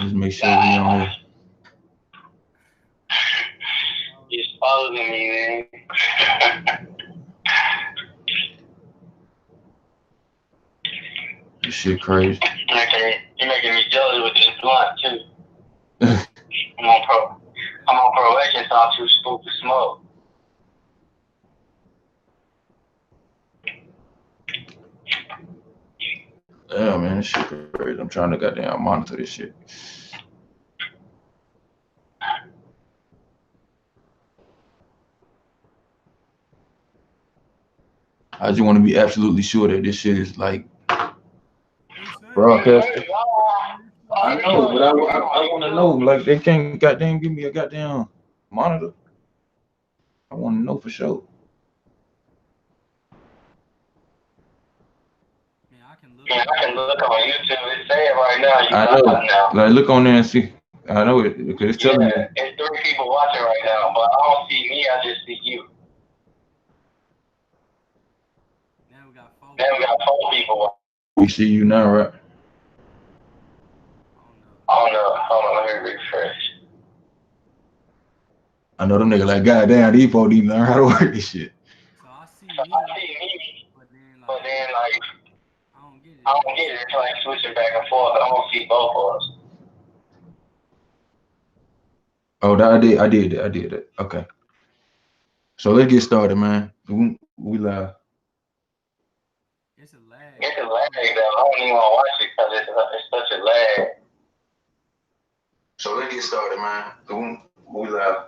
Just make sure we on here. You're exposing me, man. This shit crazy. You're making me jealous with this blunt too. I'm on probation, so I'm too stupid to smoke. Yeah, man, this shit crazy. I'm trying to goddamn monitor this shit. I just want to be absolutely sure that this shit is like broadcasted. I know, but I want to know. Like, they can't goddamn give me a goddamn monitor. I want to know for sure. Man, I can look on YouTube. It's saying right now you I live know. now. Like, look on there and see. I know it because it's telling me. Yeah, it's 3 people watching right now, but I don't see me. I just see you. Now we got 4 people watching. We see you now, right? I don't know. Hold on, let me refresh. I know them niggas like, goddamn, these folks need to learn how to work this shit. I see me, but then like I don't get it. It's like switching back and forth. I don't see both of us. Oh, I did that. Okay. So let's get started, man. We live. It's a lag though. I don't even want to watch it because it's such a lag. So let's get started, man. We live.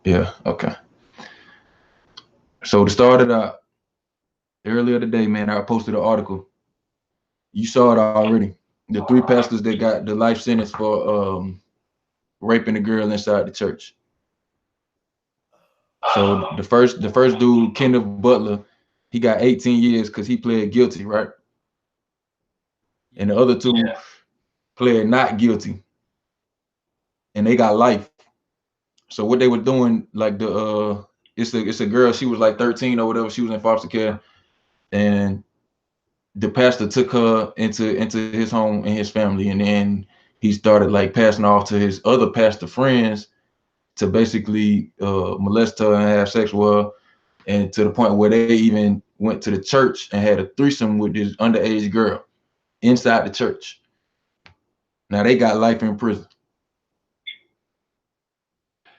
Yeah, okay. So to start it out, earlier today, man, I posted an article. You saw it already. The 3 pastors that got the life sentence for raping a girl inside the church. So the first dude, Kenneth Butler, he got 18 years because he pled guilty, right? And the other 2 pled not guilty, and they got life. So what they were doing, like it's a girl. She was like 13 or whatever. She was in foster care, and the pastor took her into his home and his family, and then he started like passing off to his other pastor friends to basically molest her and have sex with her, and to the point where they even went to the church and had a threesome with this underage girl inside the church. Now they got life in prison,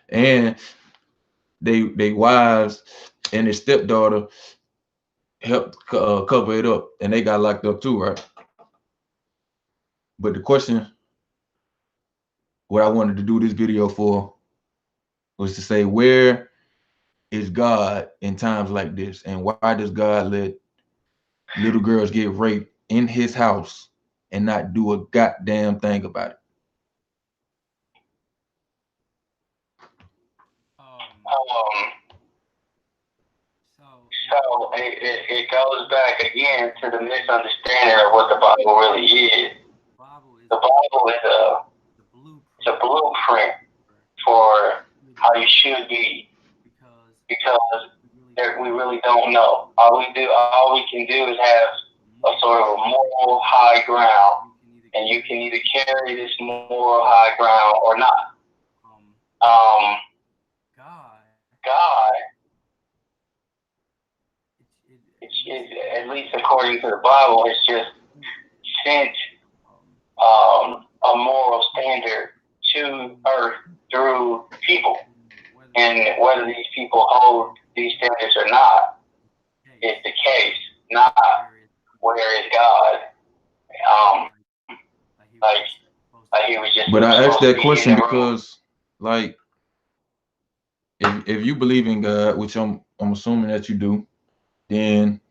and they wives and his stepdaughter helped cover it up, and they got locked up too, right? But the question, what I wanted to do this video for, was to say, where is God in times like this, and why does God let little girls get raped in his house and not do a goddamn thing about it? So it goes back again to the misunderstanding of what the Bible really is. The Bible is a blueprint for how you should be, because we really don't know. All we can do is have a sort of a moral high ground, and you can either carry this moral high ground or not. God, at least according to the Bible, it's just sent a moral standard to earth through people, and whether these people hold these standards or not is the case. Not where is God? Like he was just. But I asked that question because, like, if you believe in God, which I'm assuming that you do, then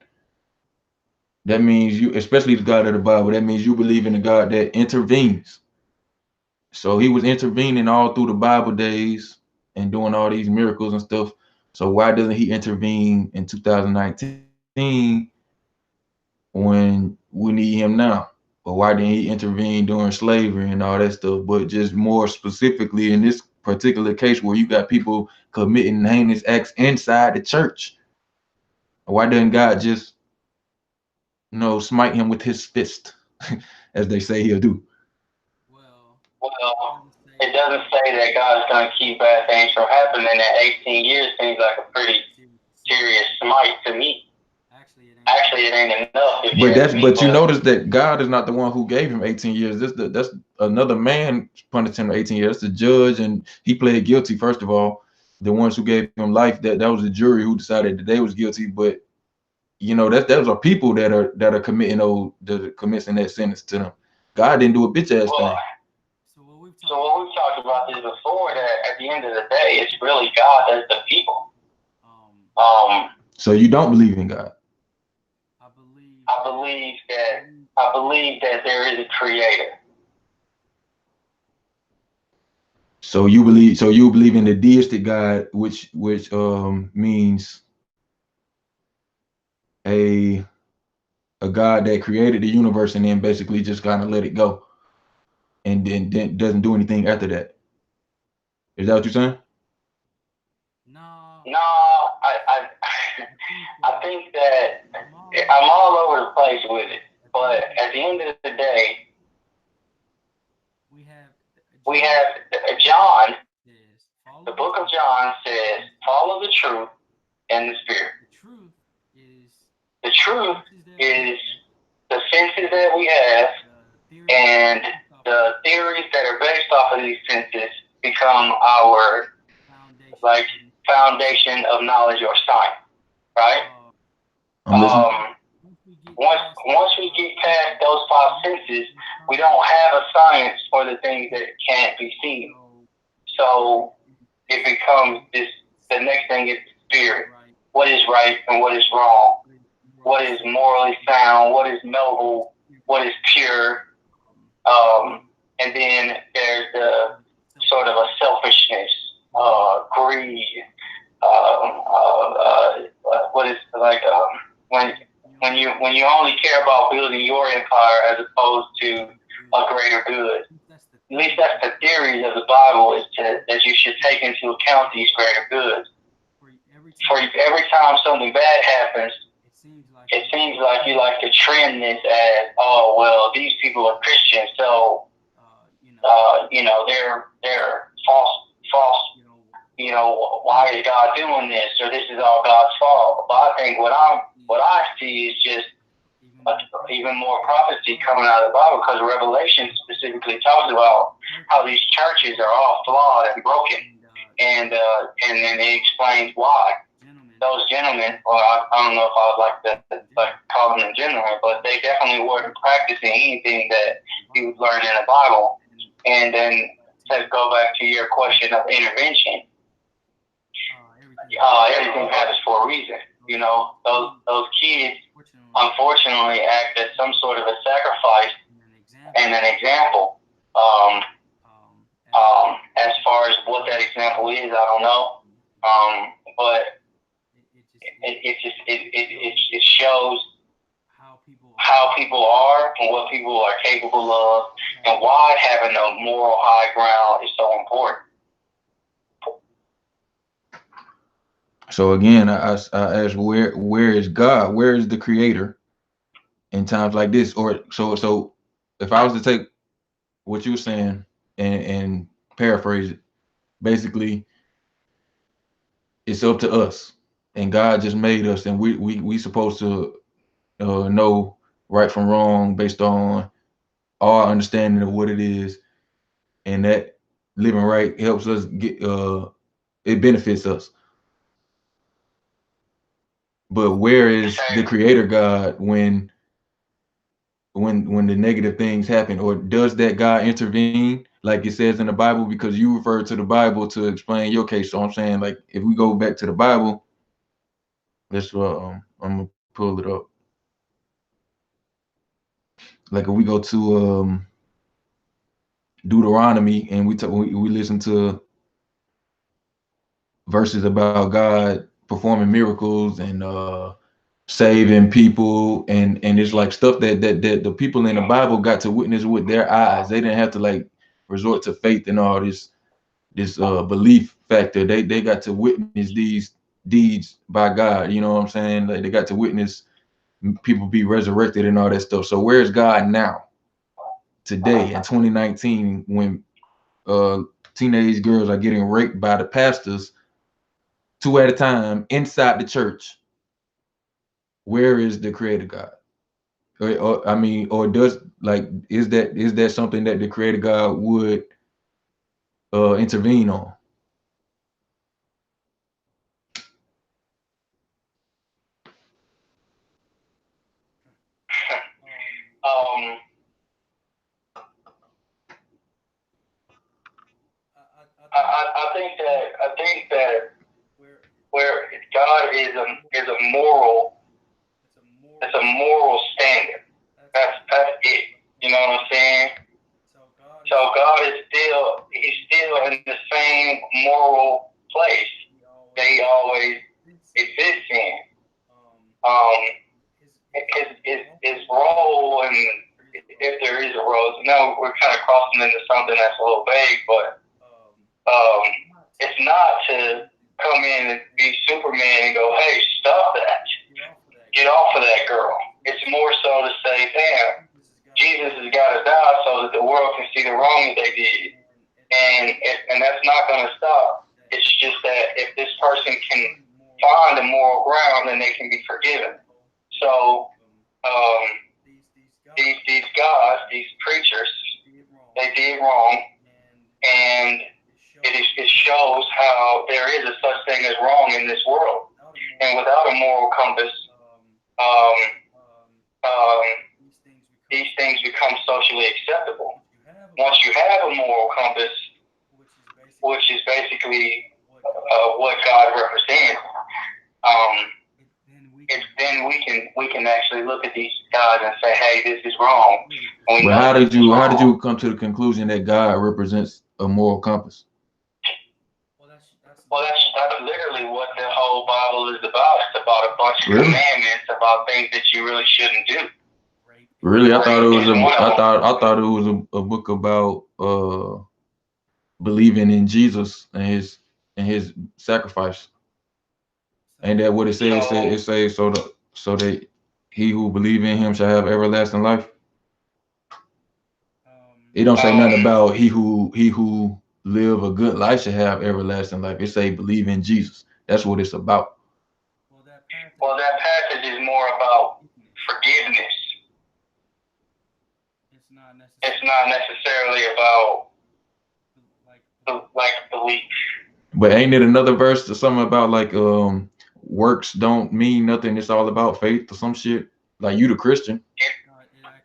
that means you, especially the God of the Bible, that means you believe in a God that intervenes. So he was intervening all through the Bible days and doing all these miracles and stuff. So why doesn't he intervene in 2019 when we need him now? Or why didn't he intervene during slavery and all that stuff? But just more specifically in this particular case where you got people committing heinous acts inside the church, why doesn't God just, smite him with his fist, as they say he'll do? Well, it doesn't say that God is going to keep bad things from happening. That 18 years seems like a pretty serious smite to me. Actually, it ain't enough. But you notice that God is not the one who gave him 18 years. That's another man punished him 18 years. That's the judge, and he pled guilty. First of all, the ones who gave him life, that was the jury who decided that they was guilty. But you know, those are people that are committing that sentence to them. God didn't do a bitch ass thing. So what we've talked about this before, that at the end of the day, it's really God that's the people. So you don't believe in God? I believe that there is a creator. So you believe in the deistic God, which means a God that created the universe and then basically just kind of let it go, and then doesn't do anything after that. Is that what you're saying? No, I think that I'm all over the place with it. But at the end of the day, we have John. The book of John says, "Follow the truth and the spirit." The truth is the senses that we have, and the theories that are based off of these senses become our foundation of knowledge or science, right? Once we get past those five senses, we don't have a science for the things that can't be seen. So it becomes this. The next thing is spirit. What is right and what is wrong? What is morally sound? What is noble? What is pure? And then there's the sort of a selfishness, greed. What is like when you only care about building your empire as opposed to a greater good. At least that's the theories of the Bible, is that you should take into account these greater goods. For every time something bad happens, it seems like you like to trend this as, oh well, these people are Christians, so they're false. Why is God doing this? Or this is all God's fault. But I think what I see is just even more prophecy coming out of the Bible, because Revelation specifically talks about how these churches are all flawed and broken, and then it explains why. Those gentlemen, well, I don't know if I would like call them gentlemen, but they definitely weren't practicing anything that you learned in the Bible. And then to go back to your question of intervention, everything happens for a reason. Those kids unfortunately act as some sort of a sacrifice and an example. As far as what that example is, I don't know. But it shows how people are and what people are capable of, and why having a moral high ground is so important. So again, I ask, where is God? Where is the creator in times like this? Or so if I was to take what you were saying and paraphrase it, basically it's up to us, and God just made us, and we supposed to know right from wrong based on our understanding of what it is, and that living right helps us get it benefits us. But where is the creator God when the negative things happen? Or does that God intervene like it says in the Bible? Because you refer to the Bible to explain your case. So I'm saying, like, if we go back to the Bible, let's I'm gonna pull it up. Like if we go to Deuteronomy, and we listen to verses about God performing miracles and saving people, and it's like stuff that the people in the Bible got to witness with their eyes. They didn't have to like resort to faith and all this belief factor. They got to witness these deeds by God. You know what I'm saying? Like they got to witness people be resurrected and all that stuff. So where's God now, today in 2019, when teenage girls are getting raped by the pastors 2 at a time inside the church, where is the creator God? Or I mean, or does like is that something that the creator God would intervene on? I think that where God is a moral, it's a moral standard. That's it. You know what I'm saying? So God is he's still in the same moral place that he always exists in. His role, and if there is a role, now we're kind of crossing into something that's a little vague, but it's not to come in and be Superman and go, hey, stop that. Get off of that girl. It's more so to say, damn, Jesus has got to die so that the world can see the wrong that they did. And that's not going to stop. It's just that if this person can find a moral ground, then they can be forgiven. So these guys, these preachers, they did wrong, and it shows how there is a such thing as wrong in this world. And without a moral compass, these things become socially acceptable. Once you have a moral compass, which is basically what God represents, then we can actually look at these guys and say, hey, this is wrong. But how did you come to the conclusion that God represents a moral compass? Well, that's literally what the whole Bible is about. It's about a bunch of commandments about things that you really shouldn't do. Really, I thought it was I thought it was a book about believing in Jesus and his sacrifice. Ain't that what it says? It says so that he who believe in him shall have everlasting life. It don't say nothing about he who live a good life should have everlasting life. It say believe in Jesus. That's what it's about. Well, that passage is more about forgiveness. It's not necessarily about like belief. But ain't it another verse or something about like works don't mean nothing? It's all about faith or some shit. Like you the Christian. It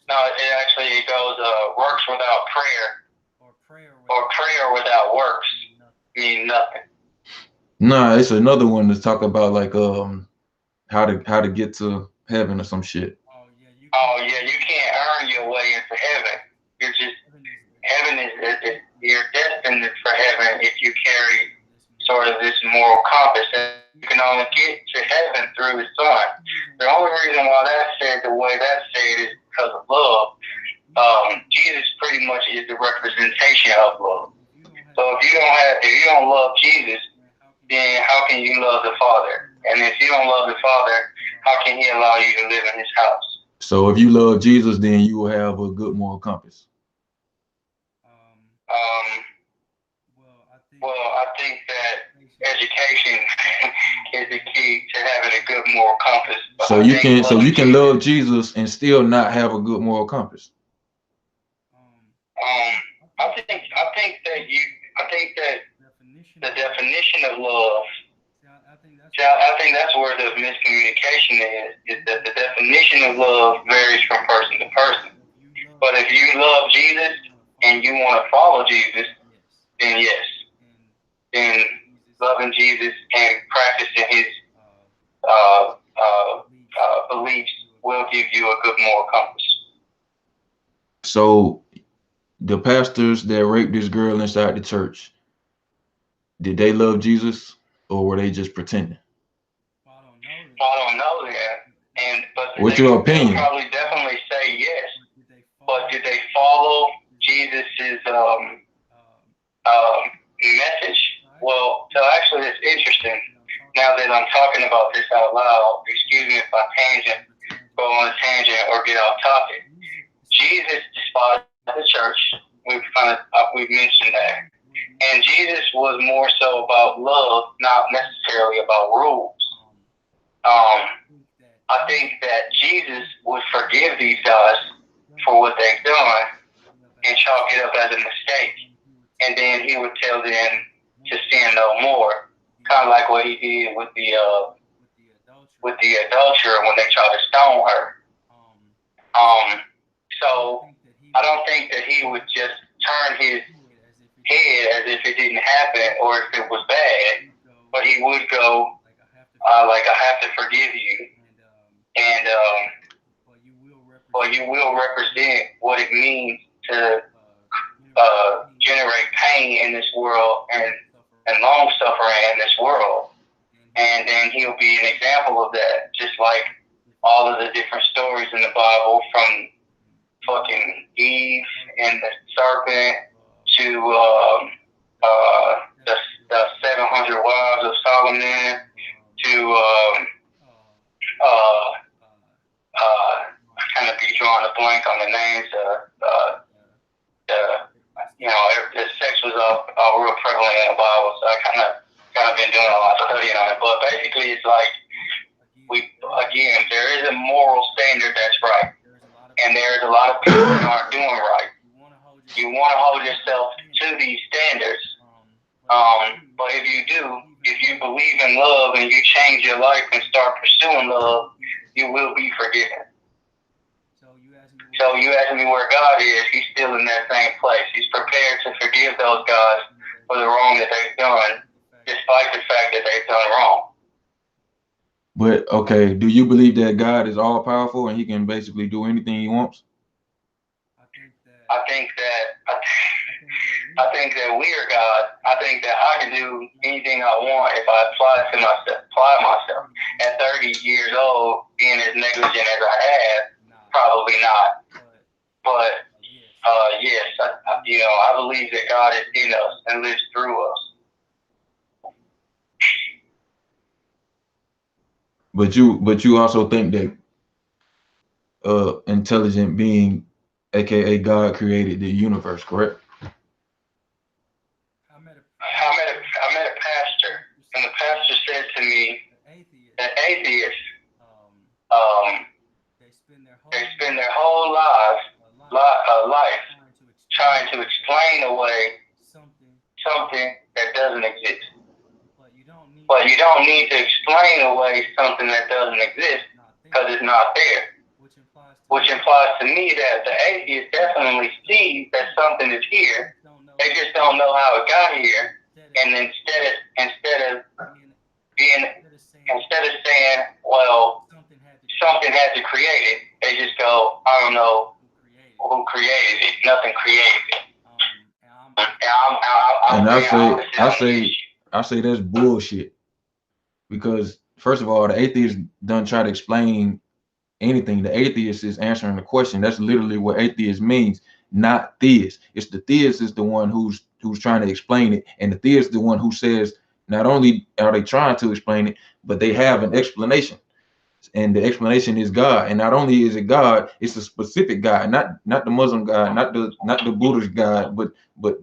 actually goes works without prayer or prayer without works mean nothing. Nah, it's another one to talk about like how to get to heaven or some shit. Oh yeah, you can't earn your way into heaven. Heaven is you're destined for heaven if you carry sort of this moral compass, and you can only get to heaven through His Son. The only reason why that's said the way that's said is because of love. Jesus pretty much is the representation of love. So if you don't love Jesus, then how can you love the Father? And if you don't love the Father, how can He allow you to live in His house? So if you love Jesus, then you will have a good moral compass. Well, I think that education is the key to having a good moral compass. So you can love Jesus and still not have a good moral compass. I think that the definition of love, I think that's where the miscommunication is that the definition of love varies from person to person. But if you love Jesus and you want to follow Jesus, then yes. Then loving Jesus and practicing his beliefs will give you a good moral compass. So the pastors that raped this girl inside the church, did they love Jesus or were they just pretending? I don't know that. But what's your opinion? Probably definitely say yes. But did they follow Jesus's message? Well, so actually, it's interesting. Now that I'm talking about this out loud, excuse me if I go on a tangent or get off topic. Jesus despised the church. We've mentioned that. was more so about love, not necessarily about rules. I think that Jesus would forgive these guys for what they've done and chalk it up as a mistake. And then he would tell them to sin no more. Kind of like what he did with the adulterer when they tried to stone her. So I don't think that he would just turn his head as if it didn't happen or if it was bad, but he would go like, I have to forgive you, and but you will represent what it means to generate pain in this world and long suffering in this world. And then he'll be an example of that, just like all of the different stories in the Bible, from fucking Eve and the serpent to the 700 wives of Solomon to I kind of be drawing a blank on the names. The sex was all real prevalent in the Bible, so I kind of been doing a lot of studying on it. But basically, it's like there is a moral standard that's right, and there's a lot of people that aren't doing right. You want to hold yourself to these standards, but if you believe in love and you change your life and start pursuing love, you will be forgiven. So you ask me where God is, he's still in that same place. He's prepared to forgive those guys for the wrong that they've done, despite the fact that they've done wrong. But okay, do you believe that God is all powerful and he can basically do anything he wants? I think that we are God. I think that I can do anything I want if I apply myself. At 30 years old, being as negligent as I have, probably not. But yes, I believe that God is in us and lives through us. But you also think that intelligent being, aka God, created the universe, correct? I met a pastor, and the pastor said to me that atheists they spend their whole life trying to explain away something that doesn't exist. But you don't need to explain away something that doesn't exist because it's not there. Which implies to me that the atheist definitely sees that something is here. They just don't know how it got here. And instead of saying, well, something had to create it, they just go, I don't know who created it. Nothing created it. I say that's bullshit. Because first of all, the atheist doesn't try to explain anything. The atheist is answering the question. That's literally what atheist means, not theist. It's the theist is the one who's trying to explain it, and the theist is the one who says not only are they trying to explain it, but they have an explanation, and the explanation is God. And not only is it God, it's a specific God, not the Muslim God, not the Buddhist God, but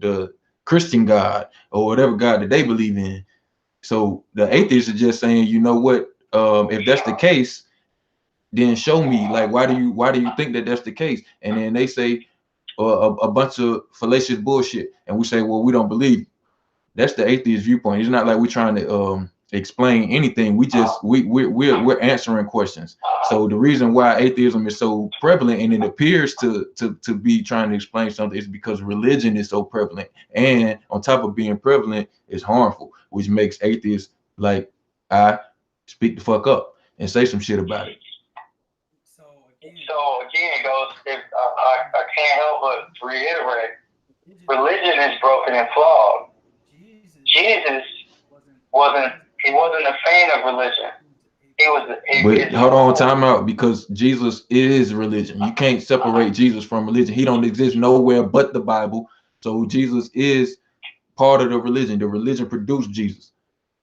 the Christian God or whatever God that they believe in. So the atheists are just saying, you know what? If that's the case, then show me. Like, why do you think that that's the case? And then they say a bunch of fallacious bullshit, and we say, well, we don't believe. That's the atheist viewpoint. It's not like we're trying to explain anything. We're answering questions. So the reason why atheism is so prevalent and it appears to be trying to explain something is because religion is so prevalent, and on top of being prevalent, it's harmful, which makes atheists like, I speak the fuck up and say some shit about it. So again, it goes. I can't help but reiterate: religion is broken and flawed. Jesus wasn't a fan of religion. But hold on, time out, because Jesus is religion. You can't separate Jesus from religion. He don't exist nowhere but the Bible. So Jesus is part of the religion. The religion produced Jesus.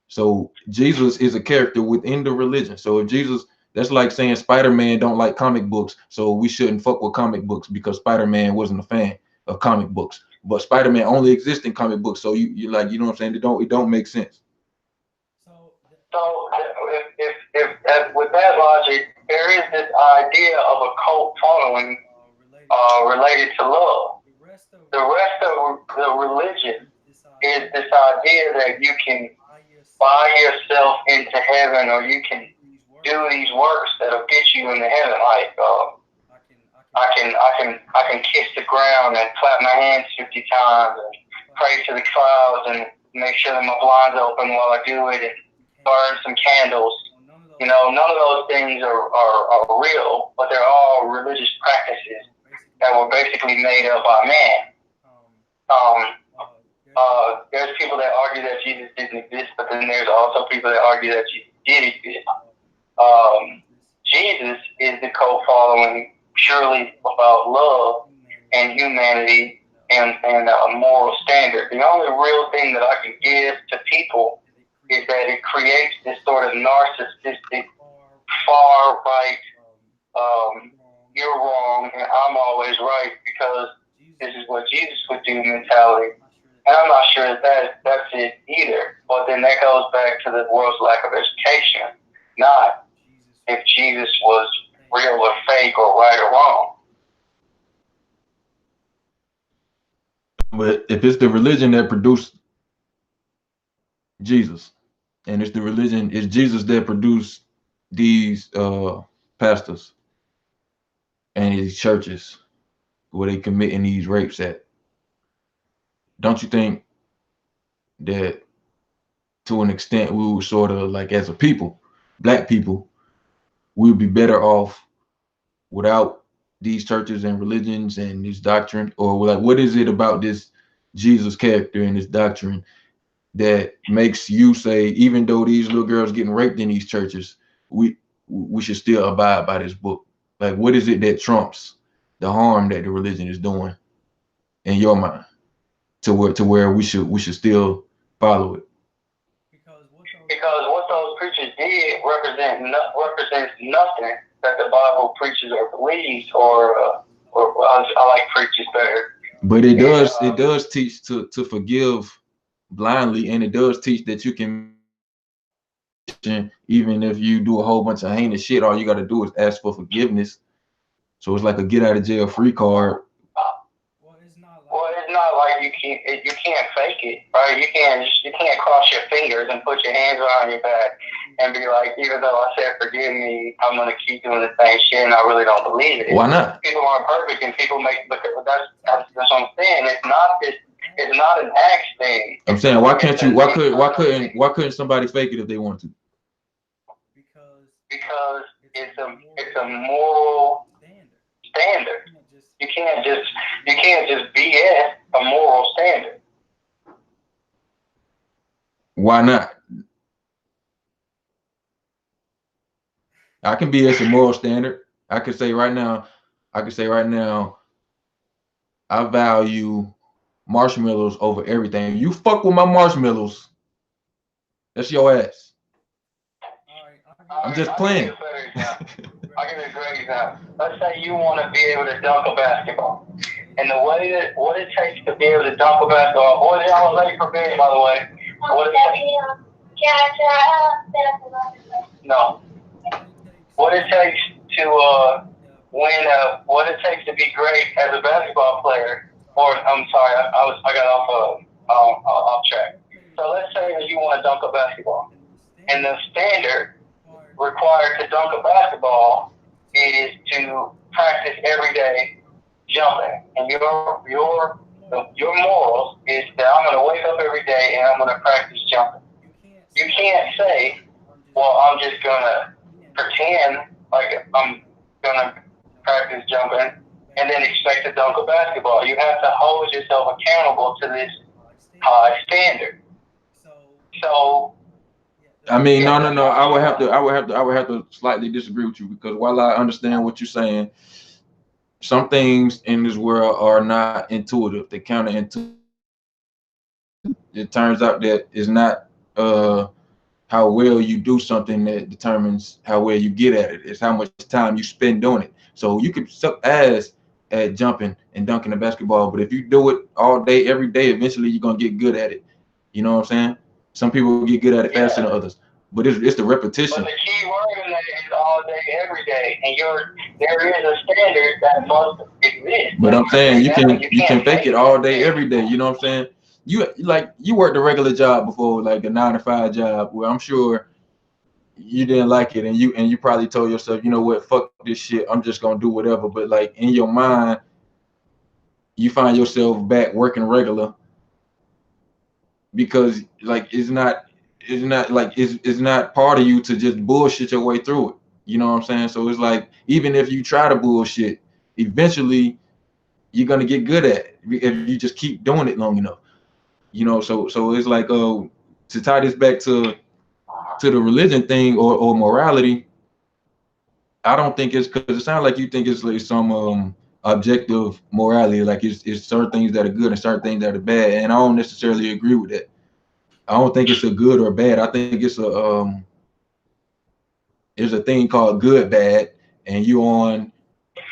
So Jesus is a character within the religion. So if Jesus, that's like saying Spider-Man don't like comic books, so we shouldn't fuck with comic books because Spider-Man wasn't a fan of comic books. but Spider-Man only exists in comic books. So you like, you know what I'm saying? It don't make sense. So if with that logic, there is this idea of a cult following related to love. The rest of the religion is this idea that you can buy yourself into heaven, or you can do these works that'll get you into heaven. Like I can kiss the ground and clap my hands 50 times and pray to the clouds and make sure that my blinds open while I do it and burn some candles. You know, none of those things are real, but they're all religious practices that were basically made up by man. There's people that argue that Jesus didn't exist, but then there's also people that argue that Jesus did exist. Jesus is the cult following purely about love and humanity and a moral standard. The only real thing that I can give to people is that it creates this sort of narcissistic, far right, you're wrong and I'm always right because this is what Jesus would do mentality. And I'm not sure that that's it either. But then that goes back to the world's lack of education, not if Jesus was real or fake or right or wrong. But if it's the religion that produced Jesus, and it's Jesus that produced these pastors and these churches where they committing these rapes at, don't you think that to an extent we would sort of, like, as a people, black people, we would be better off without these churches and religions and this doctrine? Or like, what is it about this Jesus character and this doctrine that makes you say, even though these little girls getting raped in these churches, we should still abide by this book? Like, what is it that trumps the harm that the religion is doing in your mind to where we should still follow it? Because what those preachers did represents nothing that the Bible preaches or believes, or I like preachers better. But it does teach to forgive blindly, and it does teach that you can, even if you do a whole bunch of heinous shit, all you got to do is ask for forgiveness. So it's like a get out of jail free card. Well, it's not like you can't fake it, right? You can't cross your fingers and put your hands behind your back and be like, even though I said forgive me, I'm gonna keep doing the same shit, and I really don't believe it. Why not? People aren't perfect, and people make, but that's what I'm saying. It's not an act thing. I'm saying, why couldn't somebody fake it if they want to? Because it's a moral standard. You can't just BS a moral standard. Why not? I can BS a moral standard. I can say right now, I value marshmallows over everything. You fuck with my marshmallows, that's your ass. I'm just playing. I'll give you a great example. Let's say you want to be able to dunk a basketball. And the way that what it takes to be able to dunk a basketball, boys, y'all are late for bed, by the way. What it takes, no. What it takes to win, what it takes to be great as a basketball player, or I'm sorry, I got off track. So let's say that you want to dunk a basketball, and the standard required to dunk a basketball is to practice every day jumping. And your morals is that I'm going to wake up every day and I'm going to practice jumping. You can't say, well, I'm just going to pretend like I'm going to practice jumping and then expect to dunk a basketball. You have to hold yourself accountable to this high standard. So I mean, no. I would have to slightly disagree with you, because while I understand what you're saying, some things in this world are not intuitive. They're counterintuitive. It turns out that it's not how well you do something that determines how well you get at it. It's how much time you spend doing it. So you could suck ass at jumping and dunking the basketball, but if you do it all day, every day, eventually you're gonna get good at it. You know what I'm saying? Some people get good at it faster than others, but it's the repetition. But the key word in that is all day, every day, and there is a standard that must exist. But I'm saying you can fake it all day, every day. You know what I'm saying? You worked a regular job before, like a 9-to-5 job, where I'm sure you didn't like it, and you probably told yourself, you know what, fuck this shit, I'm just gonna do whatever. But like in your mind, you find yourself back working regular because like it's not part of you to just bullshit your way through it. You know what I'm saying? So it's like even if you try to bullshit, eventually you're gonna get good at it if you just keep doing it long enough. You know, so it's like to tie this back to the religion thing or morality. I don't think it's because it sounds like you think it's like some objective morality, like it's certain things that are good and certain things that are bad, and I don't necessarily agree with that. I don't think it's a good or bad. I think it's there's a thing called good bad, and you on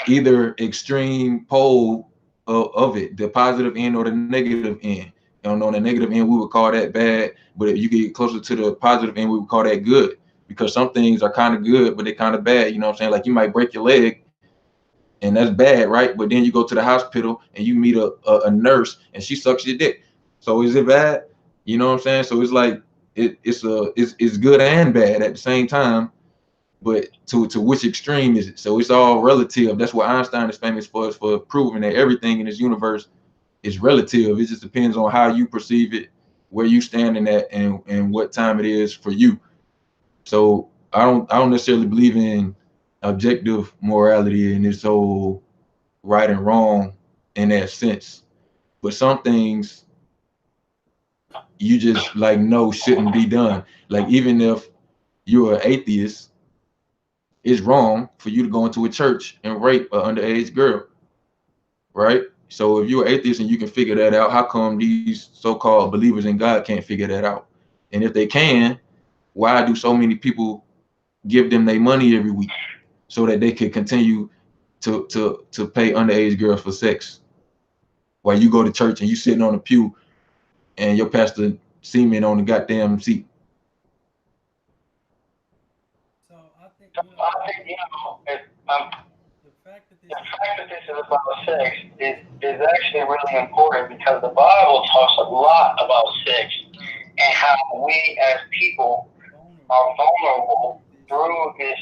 either extreme pole of it, the positive end or the negative end. And on the negative end, we would call that bad, but if you get closer to the positive end, we would call that good, because some things are kind of good, but they're kind of bad. You know what I'm saying? Like you might break your leg, and that's bad, right? But then you go to the hospital and you meet a nurse, and she sucks your dick. So is it bad? You know what I'm saying? So it's like it's good and bad at the same time, but to which extreme is it? So it's all relative. That's what Einstein is famous for, is for proving that everything in this universe is relative. It just depends on how you perceive it, where you standing at, and what time it is for you. So I don't necessarily believe in objective morality and this whole right and wrong in that sense. But some things you just like know shouldn't be done. Like even if you're an atheist, it's wrong for you to go into a church and rape an underage girl, right? So if you're an atheist and you can figure that out, how come these so-called believers in God can't figure that out? And if they can, why do so many people give them their money every week so that they can continue to pay underage girls for sex? While you go to church and you sitting on a pew and your pastor semen on the goddamn seat. So I think the fact that this is about sex is actually really important, because the Bible talks a lot about sex and how we as people are vulnerable through this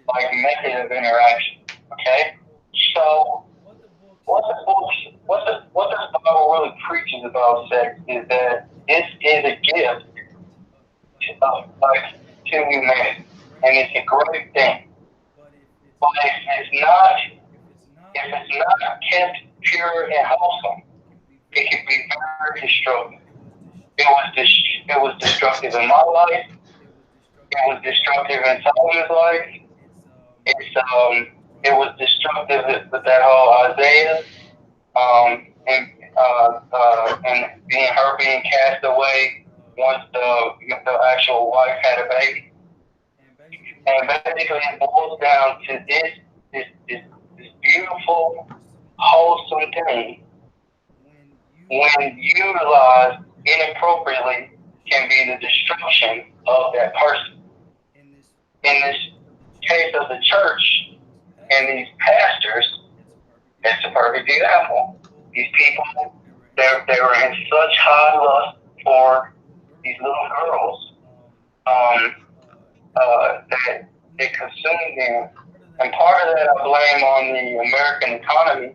like method of interaction. Okay, so what the Bible really preaches about sex is that this is a gift like to humanity, and it's a great thing. But if it's not kept pure and wholesome, it can be very destructive. It was destructive in my life. It was destructive in Solomon's life. It was destructive with that whole Isaiah, and being cast away once the actual wife had a baby. And basically it boils down to this beautiful, wholesome thing, when utilized inappropriately, can be the destruction of that person. In this case of the church and these pastors, it's a perfect example. These people, they were in such high lust for these little girls that it consumed them. And part of that I blame on the American economy,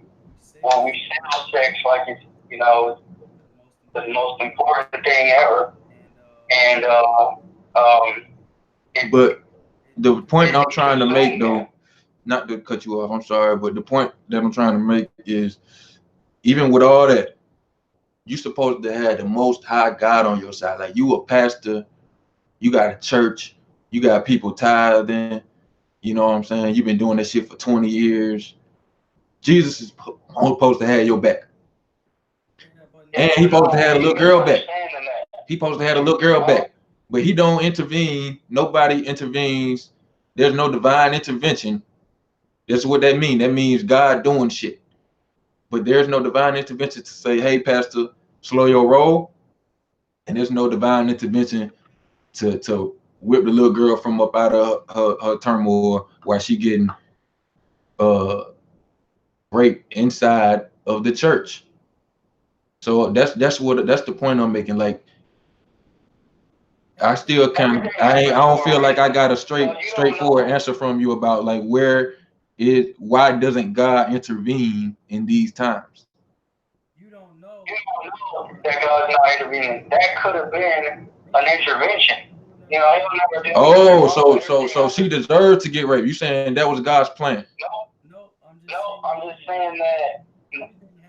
where we sell sex like it's, the most important thing ever. And but the point I'm trying to make, though, not to cut you off, I'm sorry, but the point that I'm trying to make is, even with all that, you supposed to have the Most High God on your side. Like, you a pastor, you got a church, you got people tithing, you know what I'm saying? You've been doing this shit for 20 years. Jesus is supposed to have your back. And he supposed to have a little girl back. He supposed to have a little girl back. But he don't intervene. Nobody intervenes. There's no divine intervention That's what that means. That means God doing shit. But there's no divine intervention to say, hey, pastor, slow your roll. And there's no divine intervention to whip the little girl from up out of her turmoil while she getting raped inside of the church. So that's the point I'm making. Like, I still kind of I don't feel like I got a straightforward answer from you about like why doesn't God intervene in these times? You don't know that God's not intervening. That could have been an intervention. You know, he'll never do. Oh, so she deserved to get raped. You saying that was God's plan? No, I'm just saying that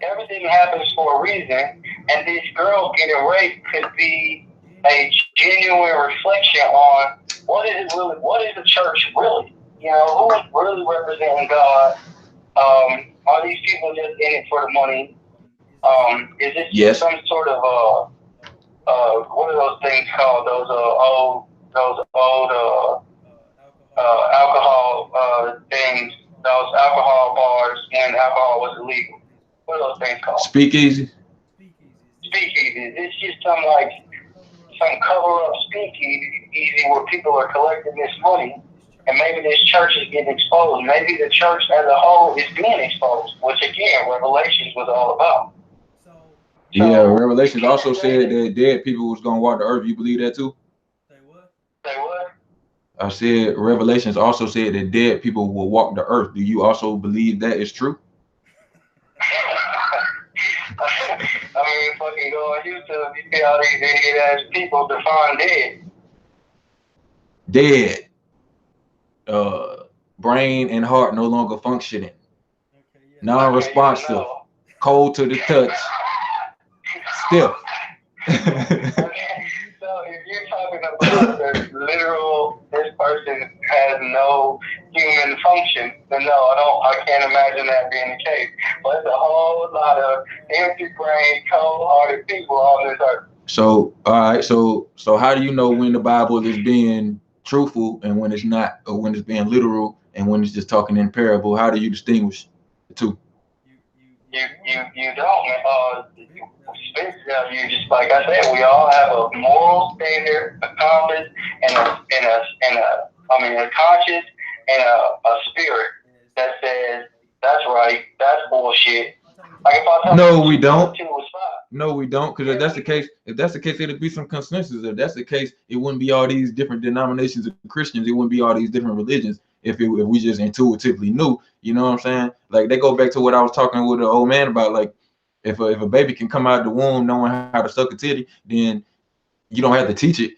everything happens for a reason, and this girl getting raped could be a genuine reflection on what is it really, what is the church really? You know, who is really representing God? Are these people just in it for the money? Is this Yes. some sort of what are those things called? Those old alcohol things, those alcohol bars when alcohol was illegal. What are those things called? Speakeasy. Speakeasy. It's just some cover up speakeasy where people are collecting this money, and maybe this church is getting exposed. Maybe the church as a whole is being exposed, which again, Revelations was all about. Yeah, Revelations also said that dead people was gonna walk the earth. You believe that too? Say what? I said Revelations also said that dead people will walk the earth. Do you also believe that is true? I mean, fucking go on YouTube, you see all these idiot ass people define dead. Dead. Brain and heart no longer functioning. Non-responsive. Cold to the touch. Stiff. So if you're talking about the literal, this person has no human function, then no, I can't imagine that being the case. But it's a whole lot of empty brain, cold-hearted people on this earth. So, all right, so how do you know when the Bible is being truthful and when it's not, or when it's being literal and when it's just talking in parable? How do you distinguish the two? You don't. You just, like I said, we all have a moral standard, a compass, and a conscience and a spirit that says that's right, that's bullshit. Like if I no, we don't. No, we don't. Because if that's the case, it'd be some consensus. If that's the case, it wouldn't be all these different denominations of Christians. It wouldn't be all these different religions if we just intuitively knew. You know what I'm saying? Like, they go back to what I was talking with the old man about. Like, if a baby can come out of the womb knowing how to suck a titty, then you don't have to teach it.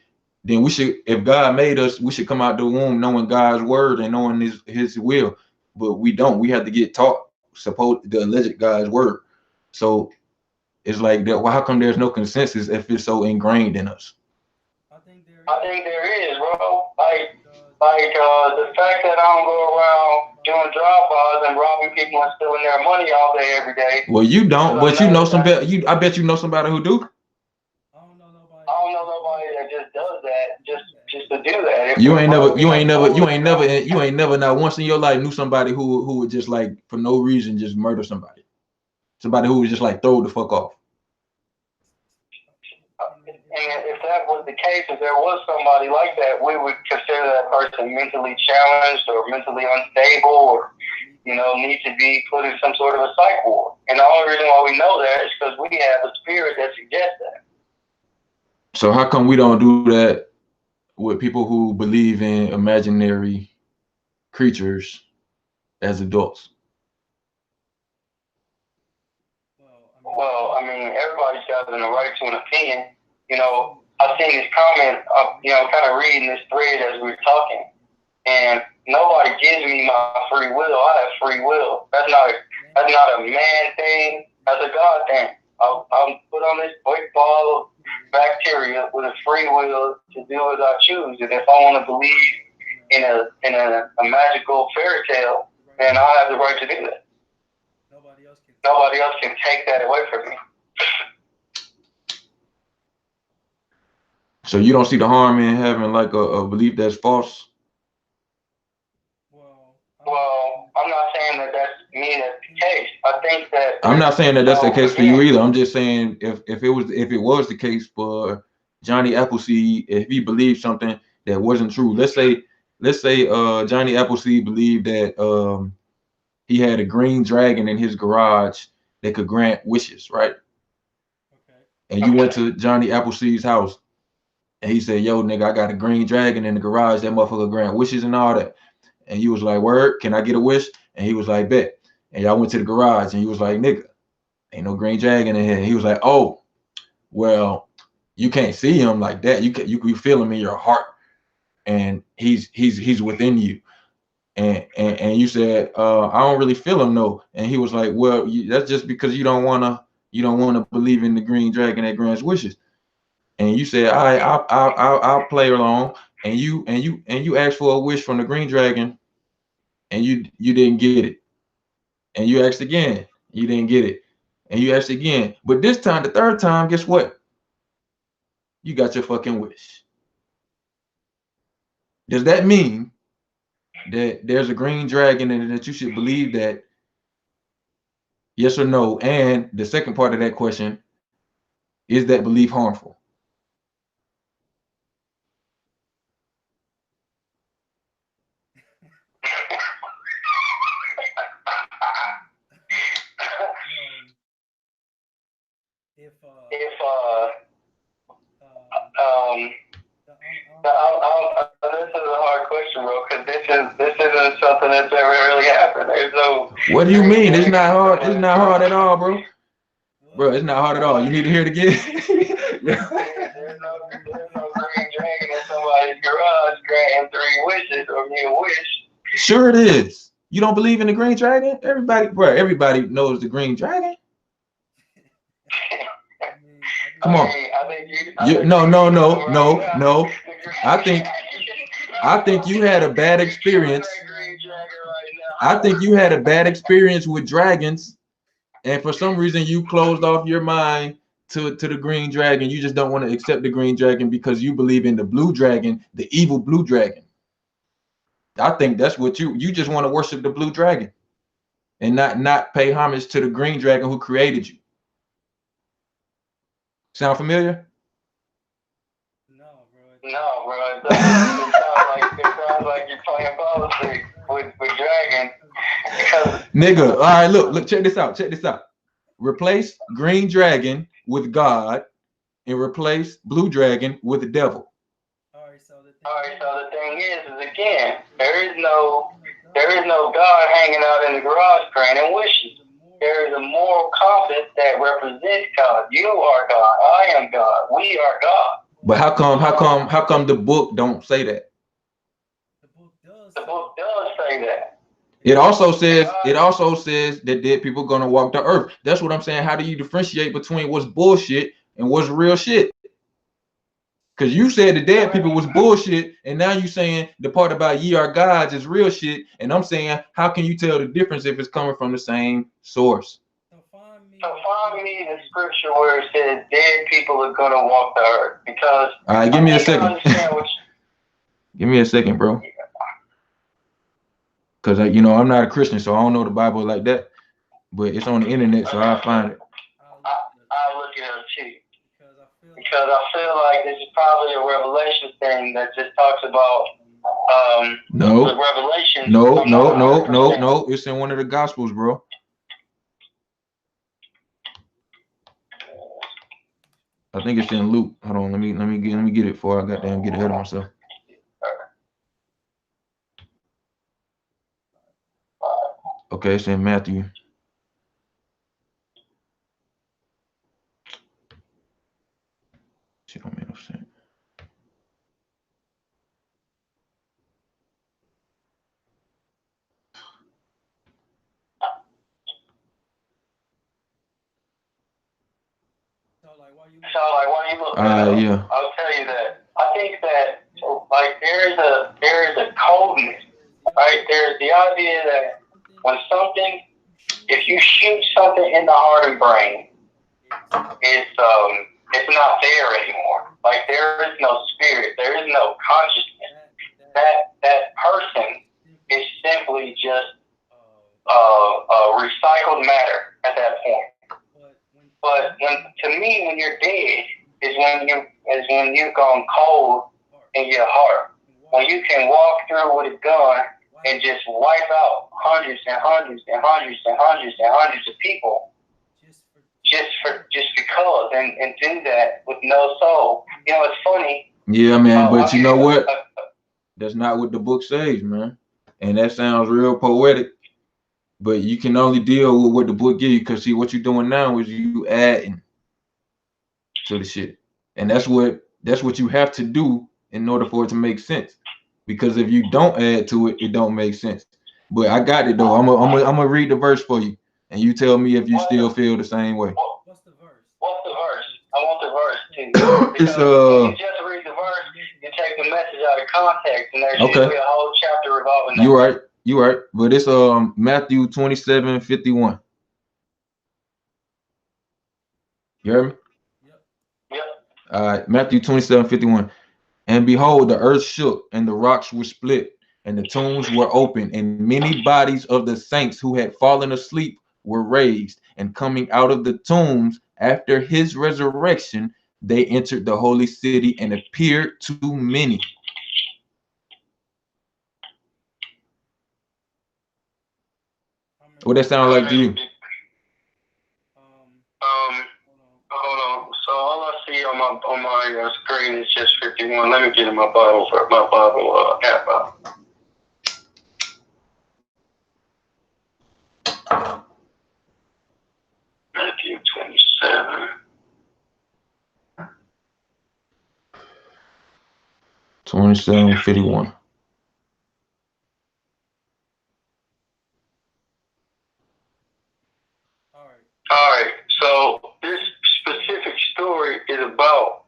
Then we should, if God made us, we should come out the womb knowing God's word and knowing his will. But we don't. We have to get taught the alleged God's word. So it's like that. Well, how come there's no consensus if it's so ingrained in us? I think there is, bro. The fact that I don't go around doing drive-bys and robbing people and stealing their money all day, every day. Well, you don't, but you know somebody. I bet you know somebody who do. I don't know nobody that just does that just to do that. You ain't never not once in your life knew somebody who would just, like, for no reason just murder somebody. Somebody who would just, like, throw the fuck off. And if that was the case, if there was somebody like that, we would consider that person mentally challenged or mentally unstable, or need to be put in some sort of a psych ward. And the only reason why we know that is because we have a spirit that suggests that. So how come we don't do that with people who believe in imaginary creatures as adults? Well, I mean, everybody's got the right to an opinion. I've seen this comment, kind of reading this thread as we were talking, and nobody gives me my free will. I have free will. That's not a man thing. That's a God thing. I'm put on this big ball of bacteria with a free will to do as I choose. And if I want to believe in a magical fairy tale, then I have the right to do that. Nobody else can take that away from me. So you don't see the harm in having, like, a belief that's false? Well, I I'm not saying that that's the case. I think that I'm not saying that that's the case for you either. I'm just saying if it was the case for Johnny Appleseed, if he believed something that wasn't true, let's say Johnny Appleseed believed that he had a green dragon in his garage that could grant wishes, right? Okay. And you went to Johnny Appleseed's house and he said, "Yo, nigga, I got a green dragon in the garage. That motherfucker grant wishes and all that." And you was like, "Word, can I get a wish?" And he was like, "Bet." And y'all went to the garage and you was like, "Nigga, ain't no green dragon in here." And he was like, "Oh, well, you can't see him like that. You feel him in your heart, and he's within you." And you said, "I don't really feel him, no." And he was like, "Well, that's just because you don't wanna believe in the green dragon that grants wishes." And you said, "All right, I'll play along." And you asked for a wish from the green dragon, and you didn't get it. And you asked again, you didn't get it. And you asked again, but this time, the third time, guess what? You got your fucking wish. Does that mean that there's a green dragon and that you should believe that? Yes or no? And the second part of that question, is that belief harmful? This is a hard question, bro, because this isn't something that's ever really happened. There's no. What do you mean? It's not hard. It's not hard at all, bro. Bro, it's not hard at all. You need to hear it again. There's no green dragon in somebody's garage granting 3 wishes or me a wish. Sure it is. You don't believe in the green dragon? Everybody knows the green dragon. Come on. No. I think you had a bad experience. I think you had a bad experience with dragons, and for some reason you closed off your mind to the green dragon. You just don't want to accept the green dragon because you believe in the blue dragon, the evil blue dragon. I think that's what you just want to worship the blue dragon and not pay homage to the green dragon who created you. Sound familiar? No, bro. It sounds like you're playing policy with dragon. Nigga, all right, look, check this out. Replace green dragon with God and replace blue dragon with the devil. All right, so the thing is again, there is no God hanging out in the garage granting wishes. There is a moral compass that represents God. You are God. I am God. We are God. But how come the book don't say that? The book does say that. It also says that dead people are gonna walk the earth. That's what I'm saying. How do you differentiate between what's bullshit and what's real shit? Because you said the dead people was bullshit, and now you saying the part about ye are gods is real shit. And I'm saying, how can you tell the difference if it's coming from the same source? So find me the scripture where it says dead people are gonna walk the earth. Because all right, give me a second. Give me a second, bro. Because I'm not a Christian, so I don't know the Bible like that. But it's on the internet, so I'll find it. I'll look it up too. Because I feel like this is probably a Revelation thing that just talks about no the Revelation. No. It's in one of the Gospels, bro. I think it's in Luke. Hold on, let me get it before I goddamn get ahead of myself. Okay, it's in Matthew. Shit don't make no sense. So why you look at it? Yeah. I'll tell you that. I think that there is a coldness, right? There's the idea that when if you shoot something in the heart and brain, it's not there anymore. Like there is no spirit, there is no consciousness. That person is simply just recycled matter at that point. But to me, when you're dead, is when you've gone cold in your heart. When you can walk through with a gun and just wipe out hundreds and hundreds and hundreds and hundreds and hundreds of people just because and do that with no soul. You know, it's funny. Yeah, man, but you know what? That's not what the book says, man. And that sounds real poetic. But you can only deal with what the book gives you, because see what you're doing now is you adding to the shit. And that's what you have to do in order for it to make sense. Because if you don't add to it, it don't make sense. But I got it though. I'm gonna read the verse for you, and you tell me if you still feel the same way. What's the verse? What's the verse? I want the verse too. It's when you just read the verse, you take the message out of context, and there's usually a whole chapter revolving. You right. But it's Matthew 27:51. You heard me? Yep. All right, Matthew 27:51. And behold, the earth shook, and the rocks were split, and the tombs were opened, and many bodies of the saints who had fallen asleep were raised. And coming out of the tombs after his resurrection, they entered the holy city and appeared to many. What that sound like to you? Hold on. So all I see on my screen is just 51. Let me get in my Bible app out. Matthew 27. 27:51. All right. So this specific story is about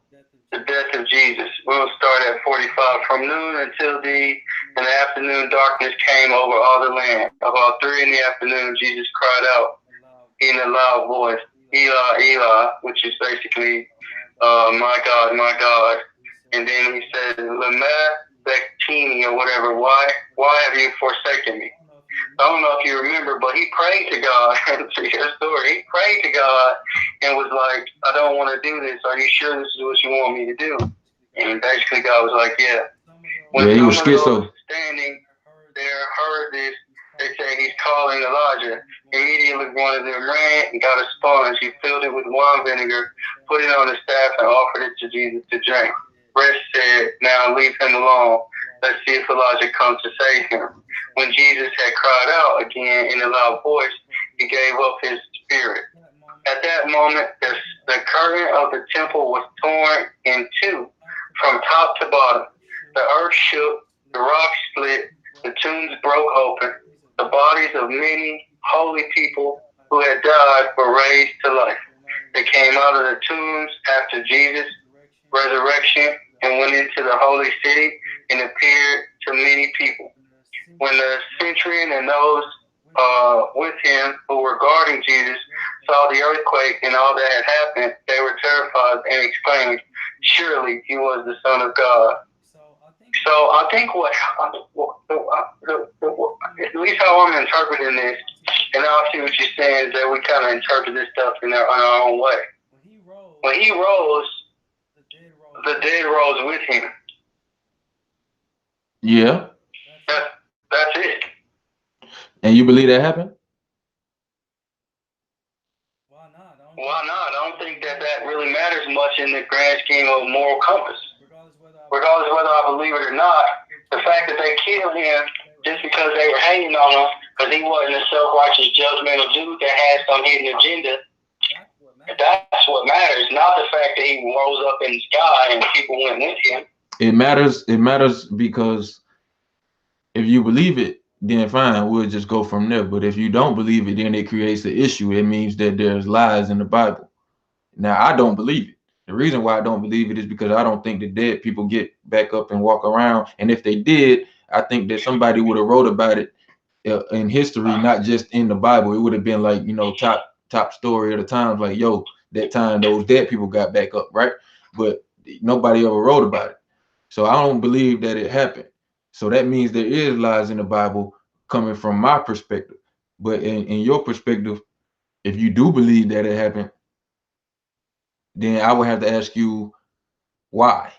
the death of Jesus. We'll start at 45. From noon until in the afternoon, darkness came over all the land. About 3 in the afternoon, Jesus cried out in a loud voice, Eli, Eli, which is basically, my God. And then he said, Lama Bectini, or whatever. Why have you forsaken me? I don't know if you remember, but he prayed to God. To your story, he prayed to God and was like, I don't want to do this. Are you sure this is what you want me to do? And basically God was like, yeah. When he was schizo. Standing there heard this, they say he's calling Elijah. Immediately one of them ran and got a sponge. He filled it with wine vinegar, put it on the staff, and offered it to Jesus to drink. Rest said, now leave him alone. Let's see if Elijah comes to save him. When Jesus had cried out again in a loud voice, he gave up his spirit. At that moment, the curtain of the temple was torn in two from top to bottom. The earth shook, the rocks split, the tombs broke open. The bodies of many holy people who had died were raised to life. They came out of the tombs after Jesus' resurrection and went into the holy city and appeared to many people. When the centurion and those with him who were guarding Jesus saw the earthquake and all that had happened, they were terrified and exclaimed, surely he was the Son of God. So I think at least how I'm interpreting this, and I'll see what you're saying, is that we kind of interpret this stuff in our own way. When he rose, the dead rose with him. Yeah. That's it. And you believe that happened? Why not? I don't think that really matters much in the grand scheme of moral compass. Regardless of whether I believe it or not, the fact that they killed him just because they were hating on him, because he wasn't a self-righteous, judgmental dude that had some hidden agenda, that's what matters, not the fact that he rose up in the sky and people went with him. It matters because if you believe it, then fine, we'll just go from there. But if you don't believe it, then it creates an issue. It means that there's lies in the Bible. Now, I don't believe it. The reason why I don't believe it is because I don't think the dead people get back up and walk around. And if they did, I think that somebody would have wrote about it in history, not just in the Bible. It would have been like, top story of the times, like, yo, that time those dead people got back up, right? But nobody ever wrote about it. So I don't believe that it happened. So that means there is lies in the Bible coming from my perspective. But in your perspective, if you do believe that it happened, then I would have to ask you why.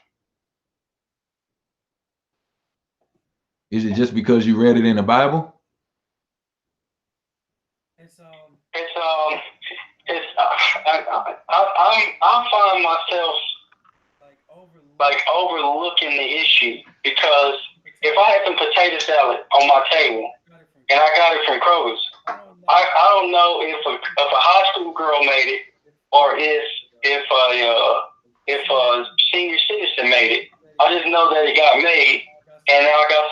Is it just because you read it in the Bible? It's I find myself like overlooking the issue, because if I had some potato salad on my table and I got it from Kroger's, I don't know if a high school girl made it, or if a senior citizen made it. I just know that it got made, and now I got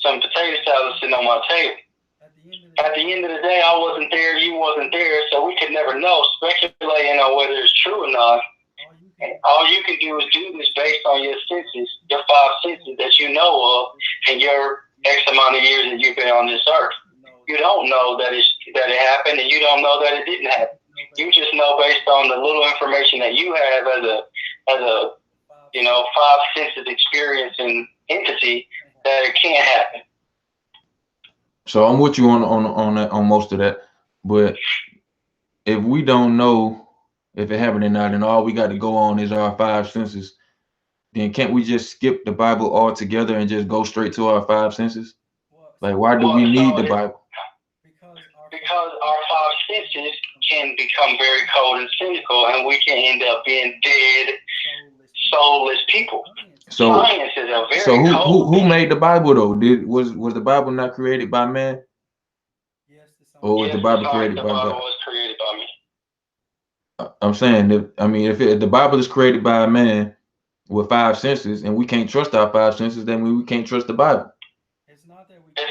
some potato salad sitting on my table. At the end of the day, I wasn't there, you wasn't there, so we could never know, speculating on whether it's true or not. And all you can do is do this based on your senses, your 5 senses that you know of, and your X amount of years that you've been on this earth. You don't know that it happened, and you don't know that it didn't happen. You just know based on the little information that you have as a 5 senses experience and entity that it can't happen. So I'm with you on most of that, but if we don't know if it happened or not, and all we got to go on is our 5 senses, then can't we just skip the Bible altogether and just go straight to our 5 senses? Like, why do we need the Bible? Because our 5 senses can become very cold and cynical, and we can end up being dead, soulless people. So, science is a very who made the Bible though? Was the Bible not created by man? Or was the Bible created by God? The Bible was created by me. I'm saying that, I mean, if the Bible is created by a man with 5 senses, and we can't trust our 5 senses, then we can't trust the Bible. It's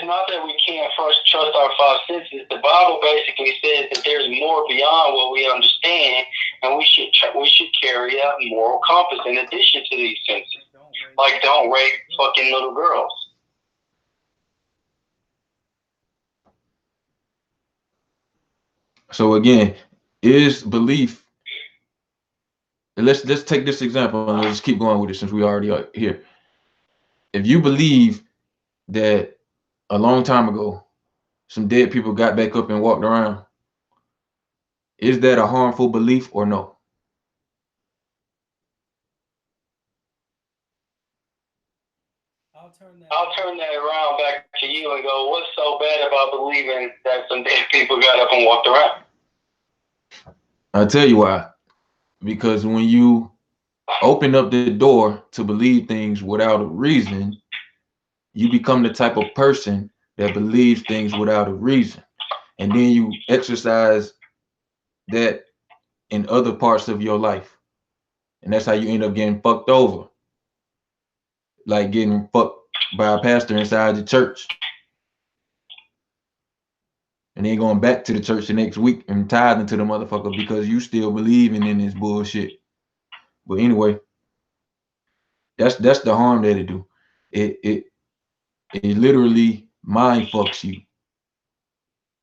not that we can't trust our 5 senses. The Bible basically says that there's more beyond what we understand, and we should carry out moral compass in addition to these senses. Like, don't rape fucking little girls. So again, is belief. Let's take this example and let's keep going with it since we already are here. If you believe that a long time ago some dead people got back up and walked around, is that a harmful belief or no? I'll turn that around back to you and go, what's so bad about believing that some dead people got up and walked around? I'll tell you why. Because when you open up the door to believe things without a reason, you become the type of person that believes things without a reason. And then you exercise that in other parts of your life. And that's how you end up getting fucked over. Like getting fucked by a pastor inside the church. And then going back to the church the next week and tithing to the motherfucker because you still believing in this bullshit. But anyway, that's the harm that it do. It literally mind fucks you.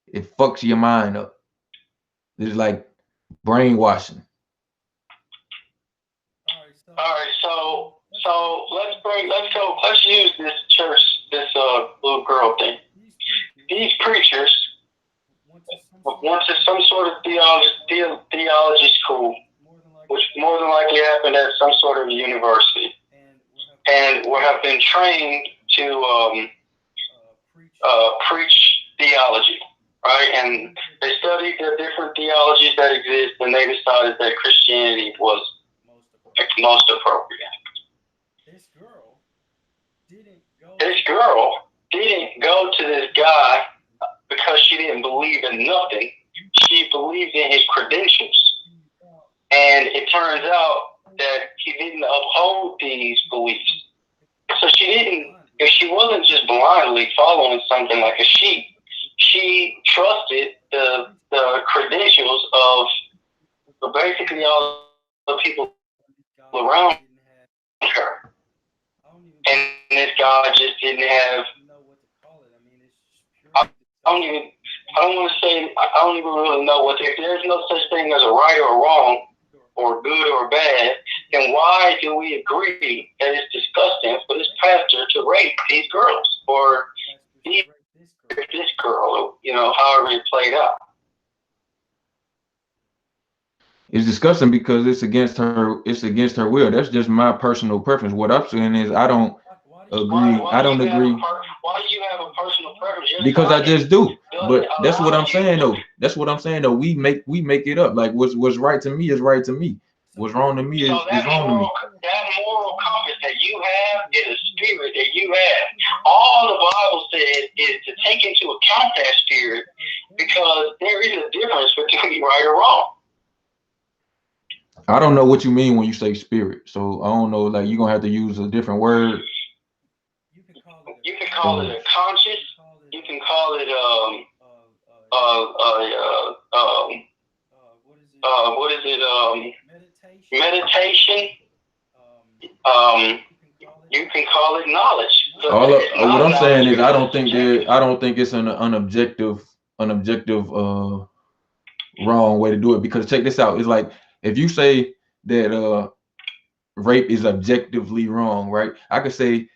It fucks your mind up. It's like brainwashing. All right, so let's use this church, this little girl thing. These preachers went to some sort of theology school, which more than likely happened at some sort of university, and have been trained to preach theology, right? And they studied the different theologies that exist, and they decided that Christianity was most appropriate. This girl didn't go to this guy because she didn't believe in nothing. She believed in his credentials. And it turns out that he didn't uphold these beliefs. So if she wasn't just blindly following something like a sheep, she trusted the credentials of basically all the people around her. And this guy just didn't have, I don't even really know if there's no such thing as a right or wrong, or good or bad, then why do we agree that it's disgusting for this pastor to rape these girls or these this girl, however it played out. It's disgusting because it's against her. It's against her will. That's just my personal preference. What I'm saying is, I don't agree. I don't agree. Why do you have a personal preference? Because I just do. But that's what I'm saying though. That's what I'm saying though. We make it up. Like what's right to me is right to me. What's wrong to me is wrong to me. That moral compass that you have is a spirit that you have. All the Bible says is to take into account that spirit, because there is a difference between right or wrong. I don't know what you mean when you say spirit. So I don't know, like you're gonna have to use a different word. You can call it a conscious. You can call it what is it? Meditation. You can call it knowledge. What I'm saying is, I don't think it's an unobjective wrong way to do it, because check this out. It's like if you say that rape is objectively wrong, right? I could say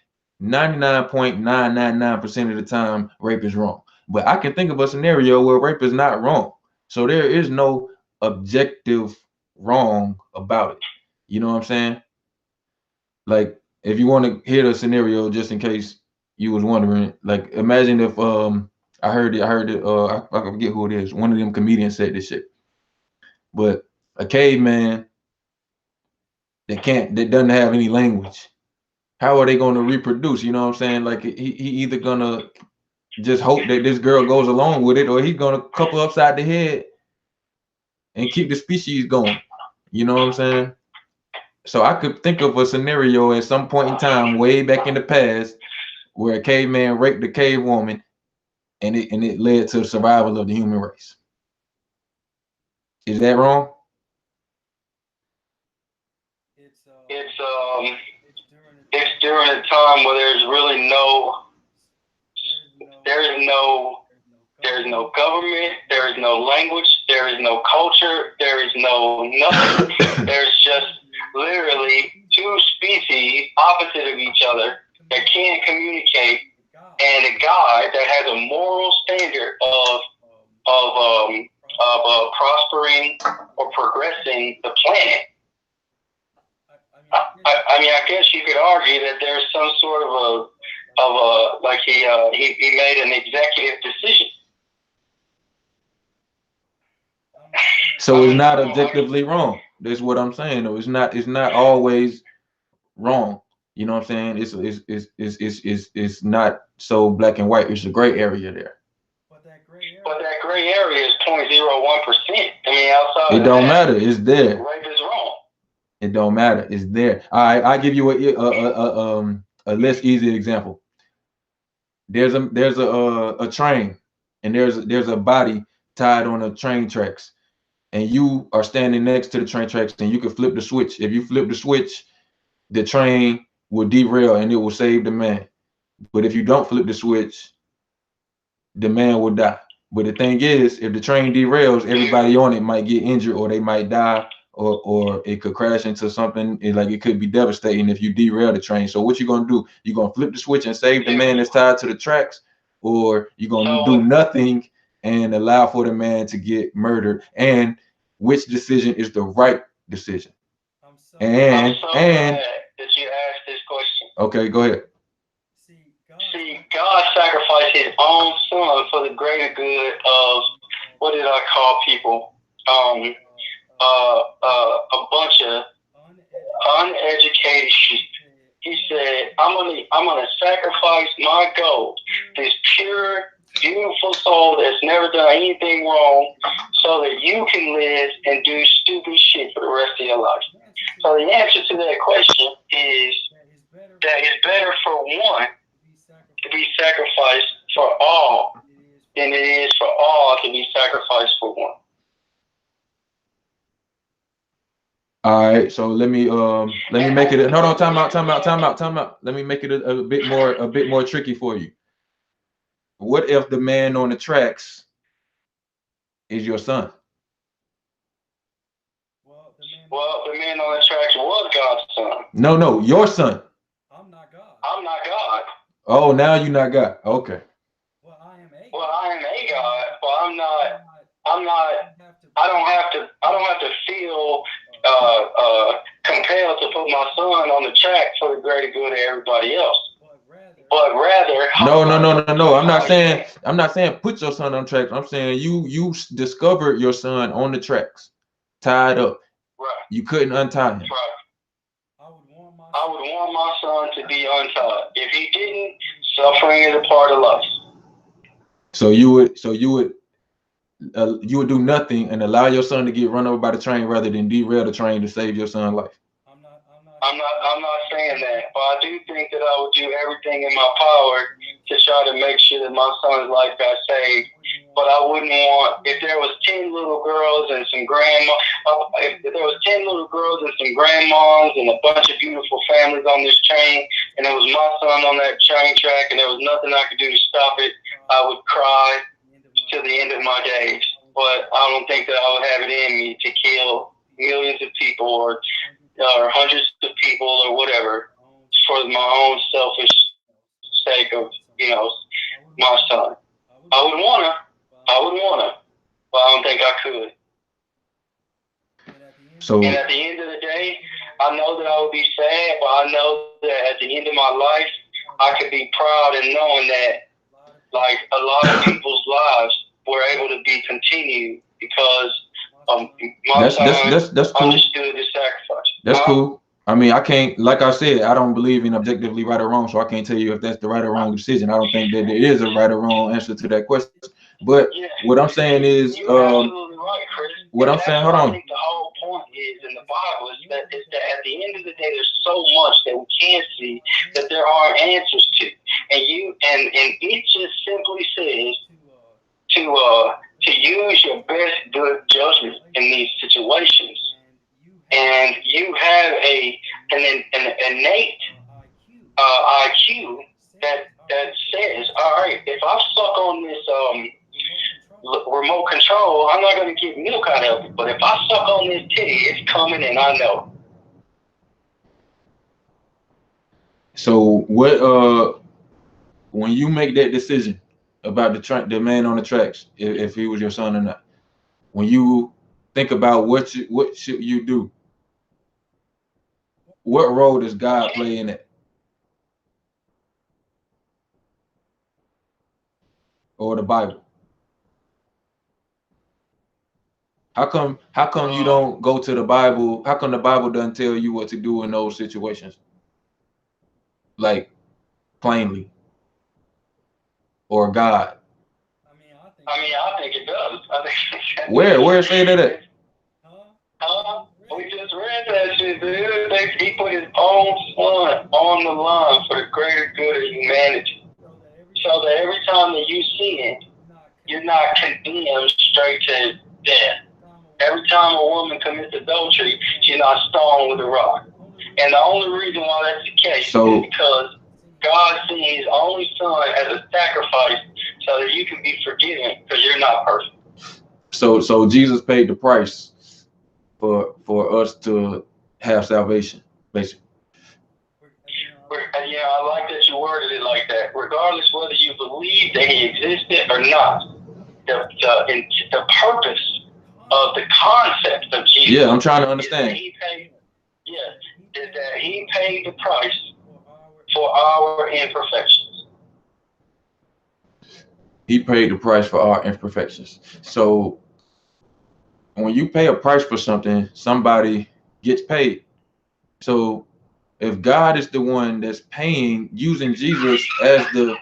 99.999% of the time rape is wrong, but I can think of a scenario where rape is not wrong. So there is no objective wrong about it. You know what I'm saying? Like, if you want to hear the scenario, just in case you was wondering, like imagine if I heard it I forget who it is. One of them comedians said this shit. But a caveman that doesn't have any language, how are they going to reproduce? You know what I'm saying? Like he either gonna just hope that this girl goes along with it, or he's gonna couple upside the head and keep the species going. You know what I'm saying? So I could think of a scenario at some point in time, way back in the past, where a caveman raped a cave woman, and it led to the survival of the human race. Is that wrong? It's during a time where there's no government, there is no language, there is no culture, there is no nothing. There's just literally two species opposite of each other that can't communicate, and a God that has a moral standard of prospering or progressing the planet. I mean, I guess you could argue that there's some sort of like he made an executive decision. So it's not objectively wrong. That's what I'm saying. Though it's not always wrong. You know what I'm saying? It's not so black and white. It's a gray area there. But that gray area is 0.01%. I mean, outside it don't matter. It's there. Rape is wrong. It don't matter. It's there. I give you a less easy example. There's a train, and there's a body tied on the train tracks, and you are standing next to the train tracks, and you can flip the switch. If you flip the switch, the train will derail and it will save the man. But if you don't flip the switch, the man will die. But the thing is, if the train derails, everybody on it might get injured, or they might die, or it could crash into something. It could be devastating if you derail the train. So what you gonna do? You gonna flip the switch and save the man that's tied to the tracks, or you gonna do nothing and allow for the man to get murdered? And which decision is the right decision? I'm so glad that you asked this question. Okay, go ahead. See, God sacrificed his own son for the greater good of, what did I call people? A bunch of uneducated sheep. He said, I'm gonna sacrifice my gold, this pure, beautiful soul that's never done anything wrong, so that you can live and do stupid shit for the rest of your life. So the answer to that question is that it's better for one to be sacrificed for all than it is for all to be sacrificed for one. All right, so let me make it. Hold on, time out. Let me make it a bit more tricky for you. What if the man on the tracks is your son? Well, the man on the tracks was God's son. No, your son. I'm not God. Oh, now you're not God. Okay. Well, I am a I don't have to feel compelled to put my son on the track for the greater good of everybody else. But rather, no. I'm not saying put your son on tracks. I'm saying you discovered your son on the tracks, tied up. Right. You couldn't untie him. Right. I would want my son to be untied. If he didn't, suffering is a part of life. So you would do nothing and allow your son to get run over by the train rather than derail the train to save your son's life. I'm not saying that, but I do think that I would do everything in my power to try to make sure that my son's life got saved. But I wouldn't want, if there was 10 little girls and some if there was 10 little girls and some grandmas and a bunch of beautiful families on this train, and it was my son on that train track, and there was nothing I could do to stop it, I would cry to the end of my days. But I don't think that I would have it in me to kill millions of people or hundreds of people or whatever for my own selfish sake of, my son. I would wanna, but I don't think I could. So, and at the end of the day, I know that I would be sad, but I know that at the end of my life, I could be proud in knowing that, like, a lot of people's lives were able to be continued because my son that's cool. Understood the sacrifice. That's cool. I mean, I can't, like I said, I don't believe in objectively right or wrong, so I can't tell you if that's the right or wrong decision. I don't think that there is a right or wrong answer to that question. But what I'm saying is, you're absolutely right, Chris. What I'm saying, hold on. I think the whole point is in the Bible is that at the end of the day, there's so much that we can't see that there are answers to, and it just simply says to use your best good judgment in these situations. And you have an innate IQ that says, all right, if I suck on this remote control, I'm not going to get milk out of it. But if I suck on this titty, it's coming, and I know. So what? When you make that decision about the man on the tracks, if he was your son or not, when you think about what should you do, what role does God play in it? Or the Bible? How come you don't go to the Bible? How come the Bible doesn't tell you what to do in those situations? Like, plainly. Or God? I think it does. Where say that at? We just read that shit, dude. He put his own son on the line for the greater good of humanity. So that every time that you sin, you're not condemned straight to death. Every time a woman commits adultery, she's not stoned with a rock. And the only reason why that's the case is because God sent his only son as a sacrifice so that you can be forgiven because you're not perfect. So Jesus paid the price for us to have salvation, basically. Yeah, I like that you worded it like that. Regardless whether you believe that he existed or not, the purpose of the concept of Jesus. Yeah, I'm trying to understand. Is that he paid the price for our imperfections. He paid the price for our imperfections. So when you pay a price for something, somebody gets paid. So if God is the one that's paying, using Jesus as the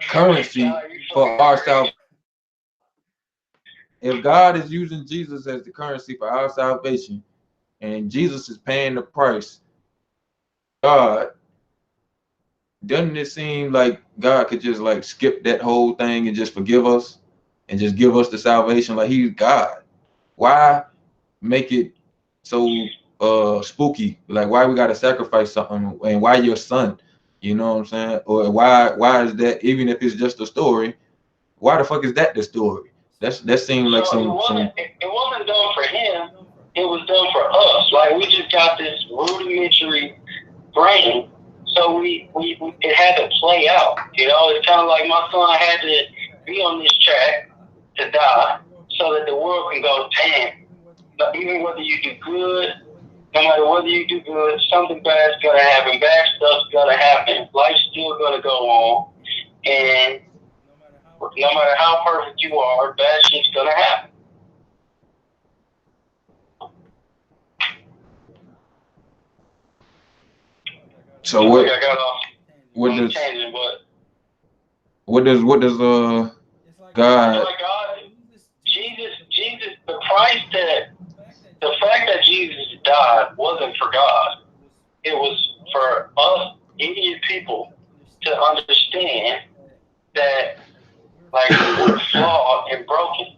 currency for our salvation, if God is using Jesus as the currency for our salvation, and Jesus is paying the price, God, doesn't it seem like God could just like skip that whole thing and just forgive us and just give us the salvation? Like, he's God. Why make it so spooky? Like, why we gotta sacrifice something, and why your son? You know what I'm saying? Or why is that, even if it's just a story, why the fuck is that the story? That seemed like it wasn't done for him, it was done for us. Like, we just got this rudimentary brain, so it had to play out. It's kind of like my son had to be on this track to die so that the world can go, damn. But even whether you do good, no matter whether you do good, something bad's gonna happen. Bad stuff's gonna happen. Life's still gonna go on, and no matter how perfect you are, bad shit's gonna happen. So what does God? Jesus, the fact that Jesus died wasn't for God. It was for us idiot people to understand that, like, we're flawed and broken,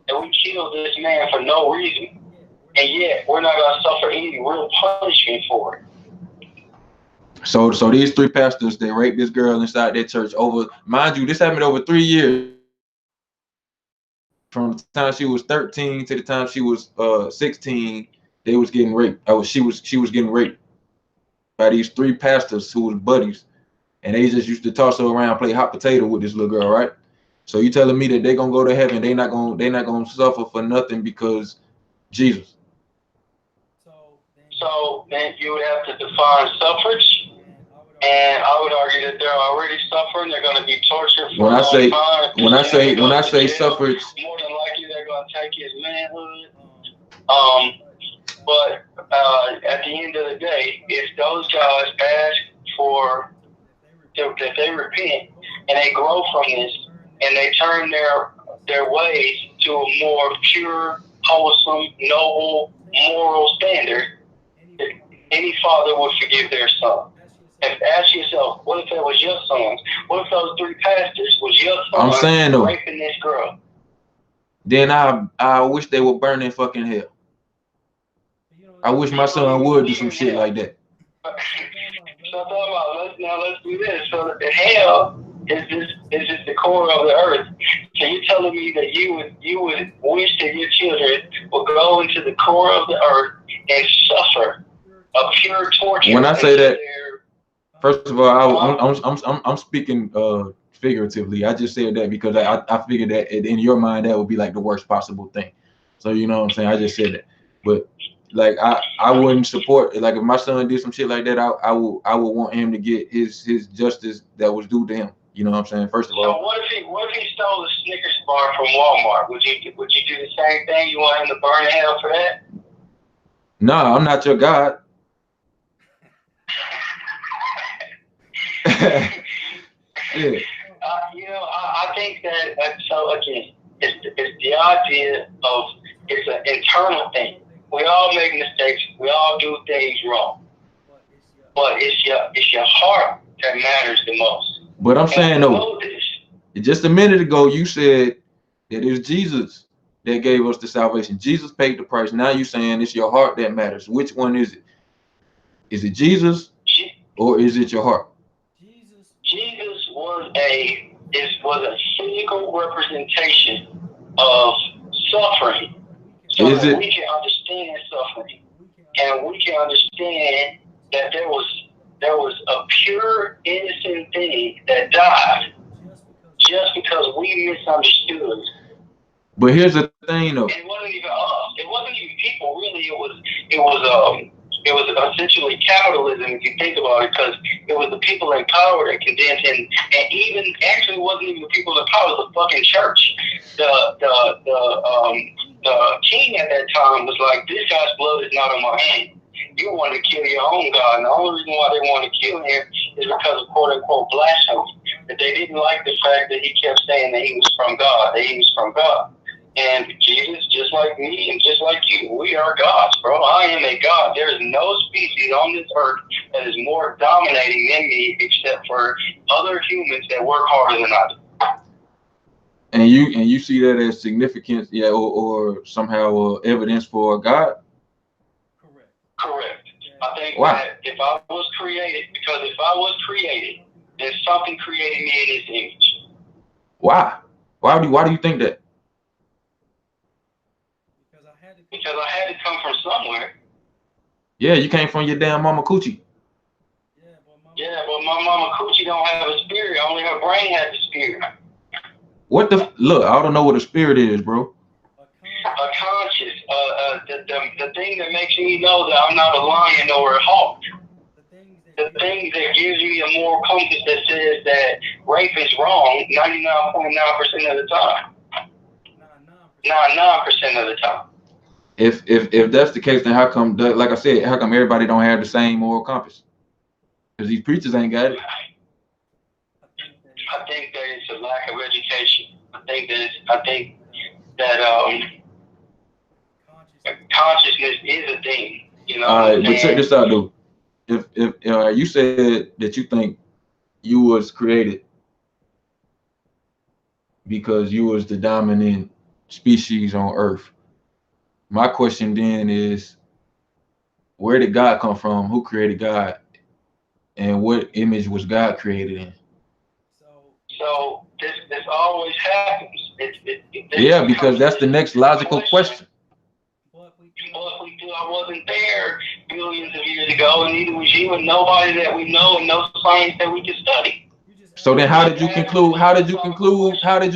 and we killed this man for no reason, and yet we're not gonna suffer any real punishment for it. So these 3 pastors, they raped this girl inside their church over, mind you, this happened over 3 years. From the time she was 13 to the time she was 16, they was getting raped. She was getting raped by these 3 pastors who was buddies, and they just used to toss her around, play hot potato with this little girl, right? So you telling me that they gonna go to heaven? They not gonna suffer for nothing because Jesus. So then you would have to define suffrage, and I would argue that they're already suffering. They're going to be tortured for a long time. When I say suffrage, more than likely they're going to take his manhood. But at the end of the day, if those guys ask for that they repent and they grow from this and they turn their ways to a more pure, wholesome, noble, moral standard, any father would forgive their son. And ask yourself, what if that was your sons? What if those 3 pastors was your sons? I'm saying though, raping this girl? Then I wish they would burn in fucking hell. I wish my son would do some shit like that. So let's do this. So the hell is just the core of the earth. So you're telling me that you would wish that your children would go into the core of the earth and suffer a pure torture? When I say that, first of all, I'm speaking figuratively. I just said that because I figured that in your mind that would be like the worst possible thing. So you know what I'm saying? I just said that, but like I wouldn't support, like, if my son did some shit like that, I would want him to get his justice that was due to him. You know what I'm saying? First of all. So what if he stole a Snickers bar from Walmart? Would you do the same thing? You want him to burn in hell for that? No, I'm not your God. Yeah. I think that so again, it's the idea of it's an internal thing. We all make mistakes. We all do things wrong. But it's your heart that matters the most. But I'm saying though, just a minute ago you said that it's Jesus that gave us the salvation. Jesus paid the price. Now you're saying it's your heart that matters. Which one is it? Is it Jesus or is it your heart? Jesus was a physical representation of suffering, so that we can understand suffering, and we can understand that there was a pure, innocent thing that died just because we misunderstood. But here's the thing, though. It wasn't even us. It wasn't even people. Really, it was essentially capitalism, if you think about it, because it was the people in power that condemned him, and even actually it wasn't even the people in power, it was the fucking church. The king at that time was like, this guy's blood is not on my hand. You wanted to kill your own God, and the only reason why they wanted to kill him is because of quote unquote blasphemy. That they didn't like the fact that he kept saying that he was from God, that he was from God. And Jesus, just like me and just like you, we are gods, bro. I am a god. There is no species on this earth that is more dominating than me, except for other humans that work harder than I do. And you see that as significance, yeah, or somehow evidence for God? Correct. I think that if I was created, then something created me in His image. Why do you think that? Because I had to come from somewhere. Yeah, you came from your damn mama coochie. Yeah, but my mama coochie don't have a spirit. Only her brain has a spirit. What the look? I don't know what a spirit is, bro. a conscious, the thing that makes me know that I'm not a lion or a hawk. The thing that gives me a moral compass that says that rape is wrong 99.9% of the time. 99% of the time. If that's the case, then how come, like I said, how come everybody don't have the same moral compass? Because these preachers ain't got it. I think that it's a lack of education. I think that consciousness is a thing. You know. All right, but check this out, dude. If you said that you think you was created because you was the dominant species on Earth, my question then is, where did God come from? Who created God? And what image was God created in? So this always happens. Yeah, because that's the next logical question. But I wasn't there billions of years ago, and neither was you, and nobody that we know, and no science that we can study. So then, how did you conclude? How did you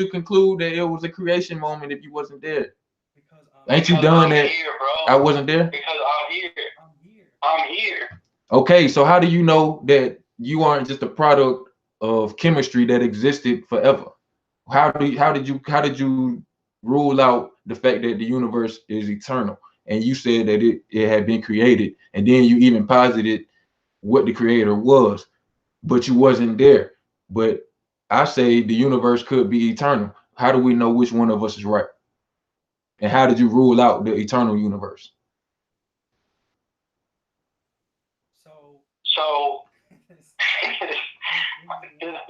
conclude that it was a creation moment if you wasn't there? Ain't you done that? Here, bro. I wasn't there. Because I'm here. I'm here. Okay, so how do you know that you aren't just a product of chemistry that existed forever? How did you rule out the fact that the universe is eternal? And you said that it had been created, and then you even posited what the creator was, but you wasn't there. But I say the universe could be eternal. How do we know which one of us is right? And how did you rule out the eternal universe? So this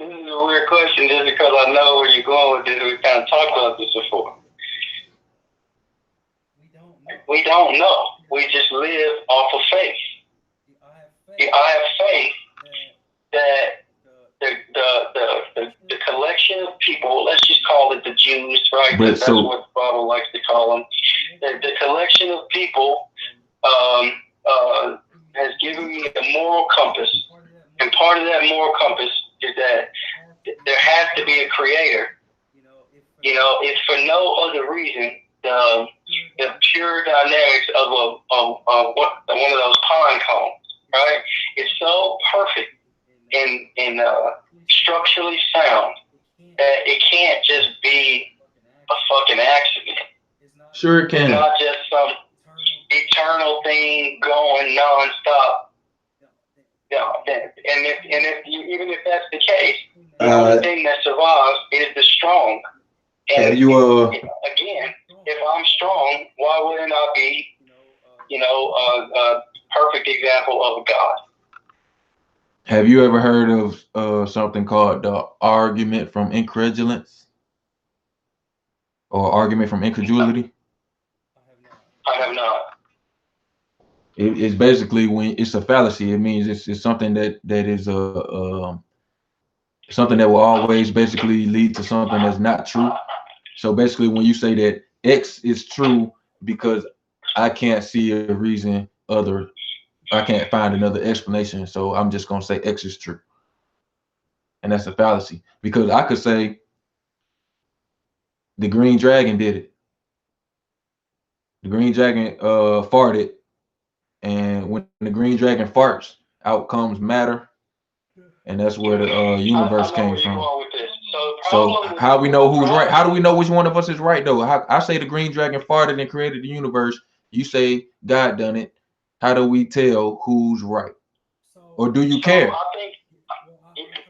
is a weird question, just because I know where you're going with this. We kind of talked about this before. We don't know. We just live off of faith. I have faith that the collection of people, let's just call it the Jews, right? Because that's what the Bible likes to call them. The collection of people has given me a moral compass, and part of that moral compass is that there has to be a creator. You know, if for no other reason, the pure dynamics of one of those pine cones, right? It's so perfect and structurally sound that it can't just be a fucking accident. Sure it can. It's not just some eternal thing going nonstop. Yeah, even if that's the case, the only thing that survives is the strong. And again, if I'm strong, why wouldn't I be, a perfect example of a God? Have you ever heard of something called the argument from incredulence, or argument from incredulity? I have not. It's basically, when it's a fallacy, it means it's something that is something that will always basically lead to something that's not true. So basically, when you say that X is true because I can't see a reason I can't find another explanation, so I'm just gonna say X is true, and that's a fallacy, because I could say the green dragon did it. The green dragon farted, and when the green dragon farts, out comes matter, and that's where the universe came from. So how we know who's right? How do we know which one of us is right, though? I say the green dragon farted and created the universe. You say God done it. How do we tell who's right? Or do you care? I think,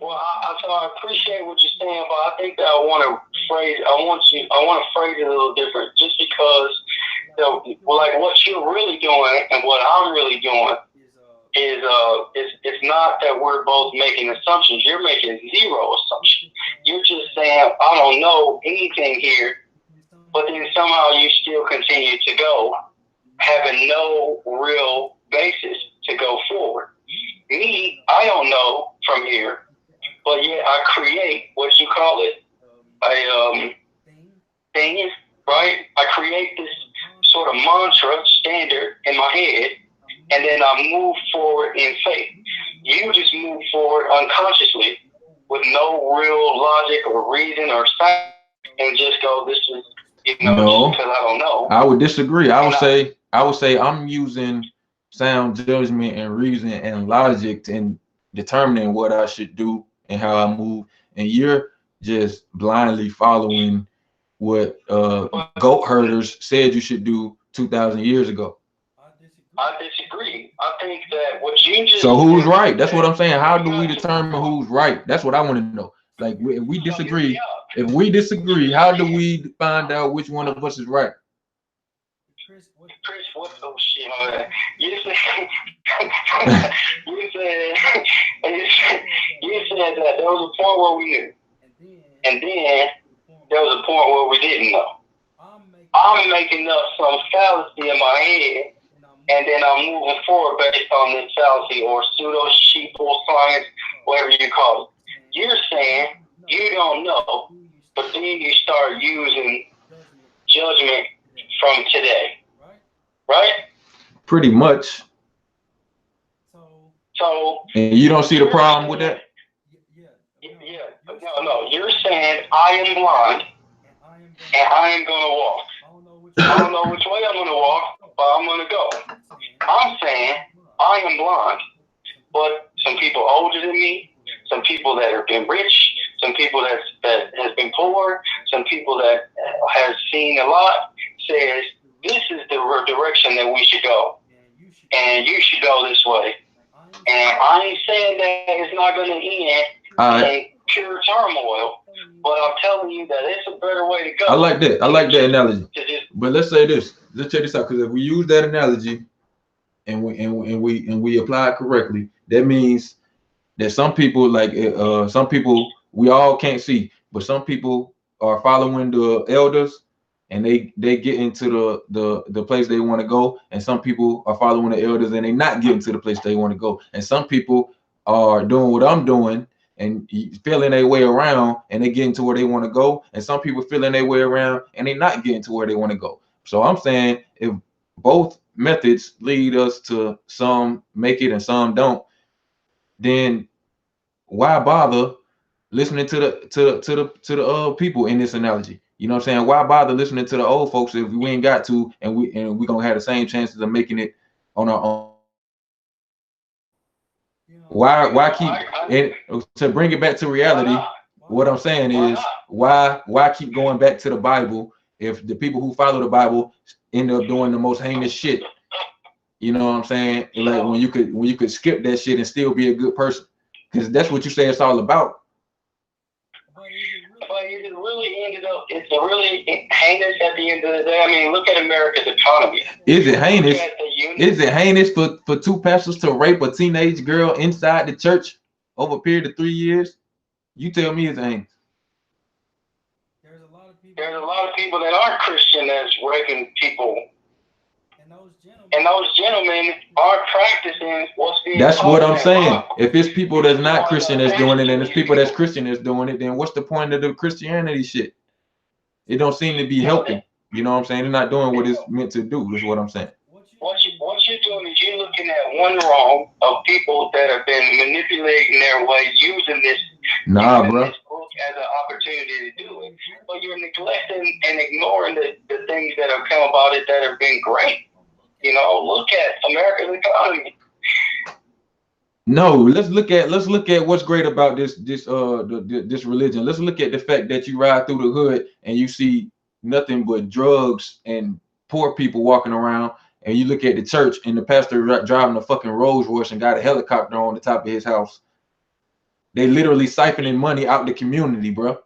I appreciate what you're saying, but I think that I want to phrase it a little different, just because, like, what you're really doing and what I'm really doing is it's not that we're both making assumptions. You're making zero assumptions. You're just saying, I don't know anything here, but then somehow you still continue to go, having no real basis to go forward. Me, I don't know from here, but yet I create what you call it a thing, right? I create this sort of mantra standard in my head, and then I move forward in faith. You just move forward unconsciously with no real logic or reason or science, and just go, this is You know, no, because I don't know. I would disagree. I would say I'm using sound judgment and reason and logic in determining what I should do and how I move, and you're just blindly following what goat herders said you should do 2,000 years ago. I disagree. I think that what you just So who's right? That's what I'm saying. How do we determine who's right? That's what I want to know. Like if we disagree, how do we find out which one of us is right? Chris, what oh shit, man. You said you said that there was a point where we knew, and then there was a point where we didn't know. I'm making up some fallacy in my head, and then I'm moving forward based on this fallacy or pseudo sheeple science, whatever you call it. You're saying you don't know, but then you start using judgment from today, right? Pretty much. So and you don't see the problem with that? Yeah. No. You're saying I am blind and I am going to walk. I don't know which way I'm going to walk, but I'm going to go. I'm saying I am blind, but some people older than me, some people that have been rich, some people that has been poor, some people that has seen a lot, says this is the direction that we should go, and you should go this way. And I ain't saying that it's not going to end in pure turmoil, but I'm telling you that it's a better way to go. I like that. I like that analogy. But let's say this. Let's check this out. Because if we use that analogy and we apply it correctly, that means that some people we all can't see, but some people are following the elders and they get into the place they want to go, and some people are following the elders and they not getting to the place they want to go, and some people are doing what I'm doing and feeling their way around and they getting to where they want to go, and some people feeling their way around and they not getting to where they want to go. So I'm saying if both methods lead us to some make it and some don't, then why bother listening to the people in this analogy? You know what I'm saying? Why bother listening to the old folks if we ain't got to, and we gonna have the same chances of making it on our own? Why keep it to bring it back to reality? What I'm saying is why keep going back to the Bible if the people who follow the Bible end up doing the most heinous shit? You know what I'm saying? Like when you could skip that shit and still be a good person, because that's what you say it's all about. But it really ended up, it's really heinous at the end of the day. I mean, look at America's economy. Is it heinous? Is it heinous for two pastors to rape a teenage girl inside the church over a period of 3 years? You tell me it's heinous. There's a lot of people that aren't Christian that's raping people. And those gentlemen are practicing what's being That's taught what I'm saying. Bible. If it's people that's not Christian that's doing it, and it's people that's Christian that's doing it, then what's the point of the Christianity shit? It don't seem to be helping. You know what I'm saying? They're not doing what it's meant to do, is what I'm saying. What you're doing is you're looking at one wrong of people that have been manipulating their way using this this book as an opportunity to do it. But you're neglecting and ignoring the things that have come about it that have been great. You know, look at America's economy. No, let's look at what's great about this religion. Let's look at the fact that you ride through the hood and you see nothing but drugs and poor people walking around, and you look at the church and the pastor driving a fucking Rolls Royce and got a helicopter on the top of his house. They literally siphoning money out the community, bro.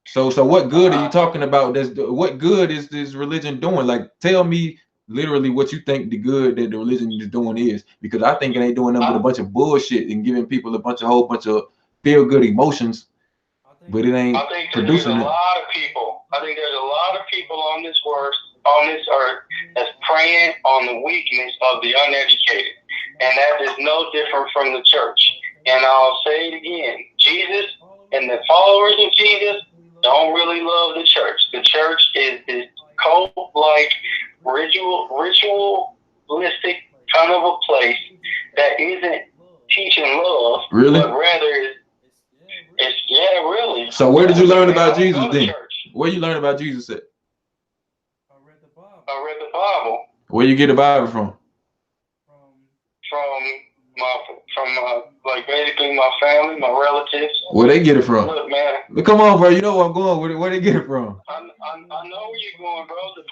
So what good are you talking about? What good is this religion doing? Like, tell me literally what you think the good that the religion is doing is, because I think it ain't doing nothing but a bunch of bullshit and giving people a whole bunch of feel good emotions, but it ain't producing it. I think there's a lot of people on this earth that's preying on the weakness of the uneducated, and that is no different from the church. And I'll say it again: Jesus and the followers of Jesus don't really love the church. The church is this cult-like, ritualistic kind of a place that isn't teaching love, really, but rather it's really. So where did you learn about Jesus then? Where you learn about Jesus at? Where you get the Bible from? From like basically my family, my relatives. Where they get it from? Look, man. Come on, bro. You know where I'm going. Where they get it from? I know where you're going, bro. The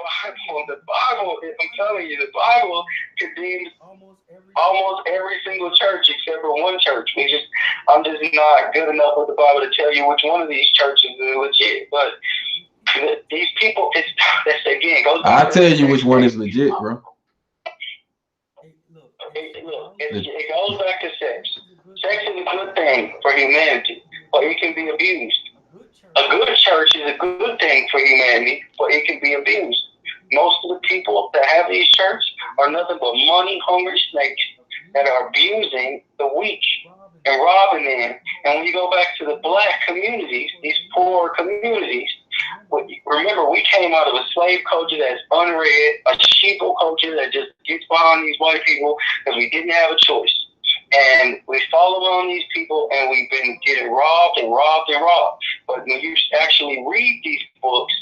Bible. I'm telling you, the Bible condemns almost every single church except for one church. I'm just not good enough with the Bible to tell you which one of these churches is legit. But these people, that's again goes. I'll tell you which one is legit, bro. It goes back to sex. Sex is a good thing for humanity, but it can be abused. A good church is a good thing for humanity, but it can be abused. Most of the people that have these churches are nothing but money-hungry snakes that are abusing the weak and robbing them. And when you go back to the black communities, these poor communities, remember, we came out of a slave culture that's unread, a sheeple culture that just gets behind these white people because we didn't have a choice. And we follow on these people, and we've been getting robbed and robbed and robbed. But when you actually read these books,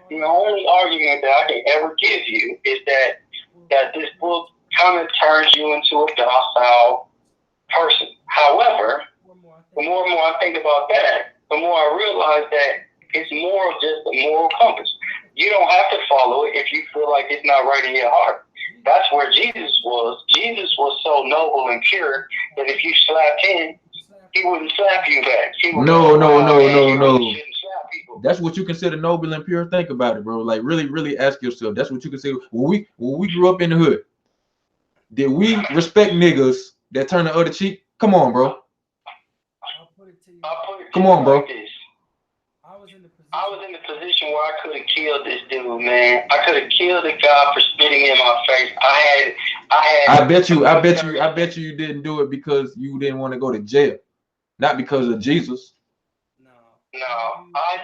the only argument that I can ever give you is that this book kind of turns you into a docile person. However, the more and more I think about that, the more I realize that it's more of just a moral compass. You don't have to follow it if you feel like it's not right in your heart. That's where Jesus was. Jesus was so noble and pure that if you slapped him, he wouldn't slap you back. No. That's what you consider noble and pure. Think about it, bro. Like really ask yourself. That's what you consider. When we grew up in the hood, did we respect niggas that turn the other cheek? Come on, bro. Come on, bro. I was in the position where I could have killed this dude, man. I could have killed the guy for spitting in my face. I bet you didn't do it because you didn't want to go to jail, not because of Jesus. No, I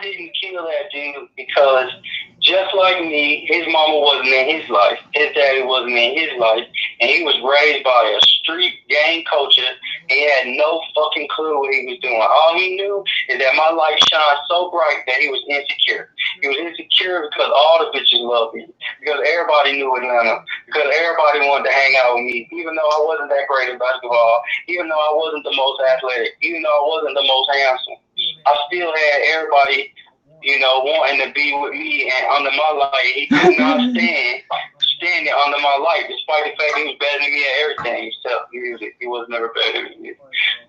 didn't kill that dude because just like me, his mama wasn't in his life. His daddy wasn't in his life. And he was raised by a street gang culture. He had no fucking clue what he was doing. All he knew is that my light shined so bright that he was insecure. He was insecure because all the bitches loved me. Because everybody knew Atlanta. Because everybody wanted to hang out with me. Even though I wasn't that great at basketball. Even though I wasn't the most athletic. Even though I wasn't the most handsome. I still had everybody, wanting to be with me and under my light. He could not standing under my light, despite the fact he was better than me at everything except music. He was never better than me.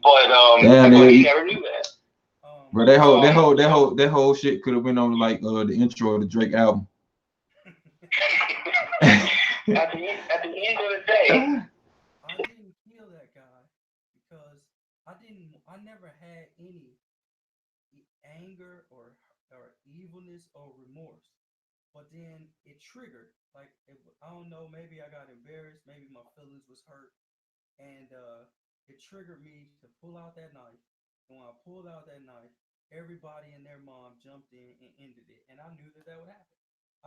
But he never knew that. Bro, that whole shit could have been on like the intro of the Drake album. At the end of the day, I didn't kill that guy because I never had any anger or evilness or remorse. But then it triggered. Like I don't know, maybe I got embarrassed, maybe my feelings was hurt, and it triggered me to pull out that knife. And when I pulled out that knife, everybody and their mom jumped in and ended it, and I knew that would happen.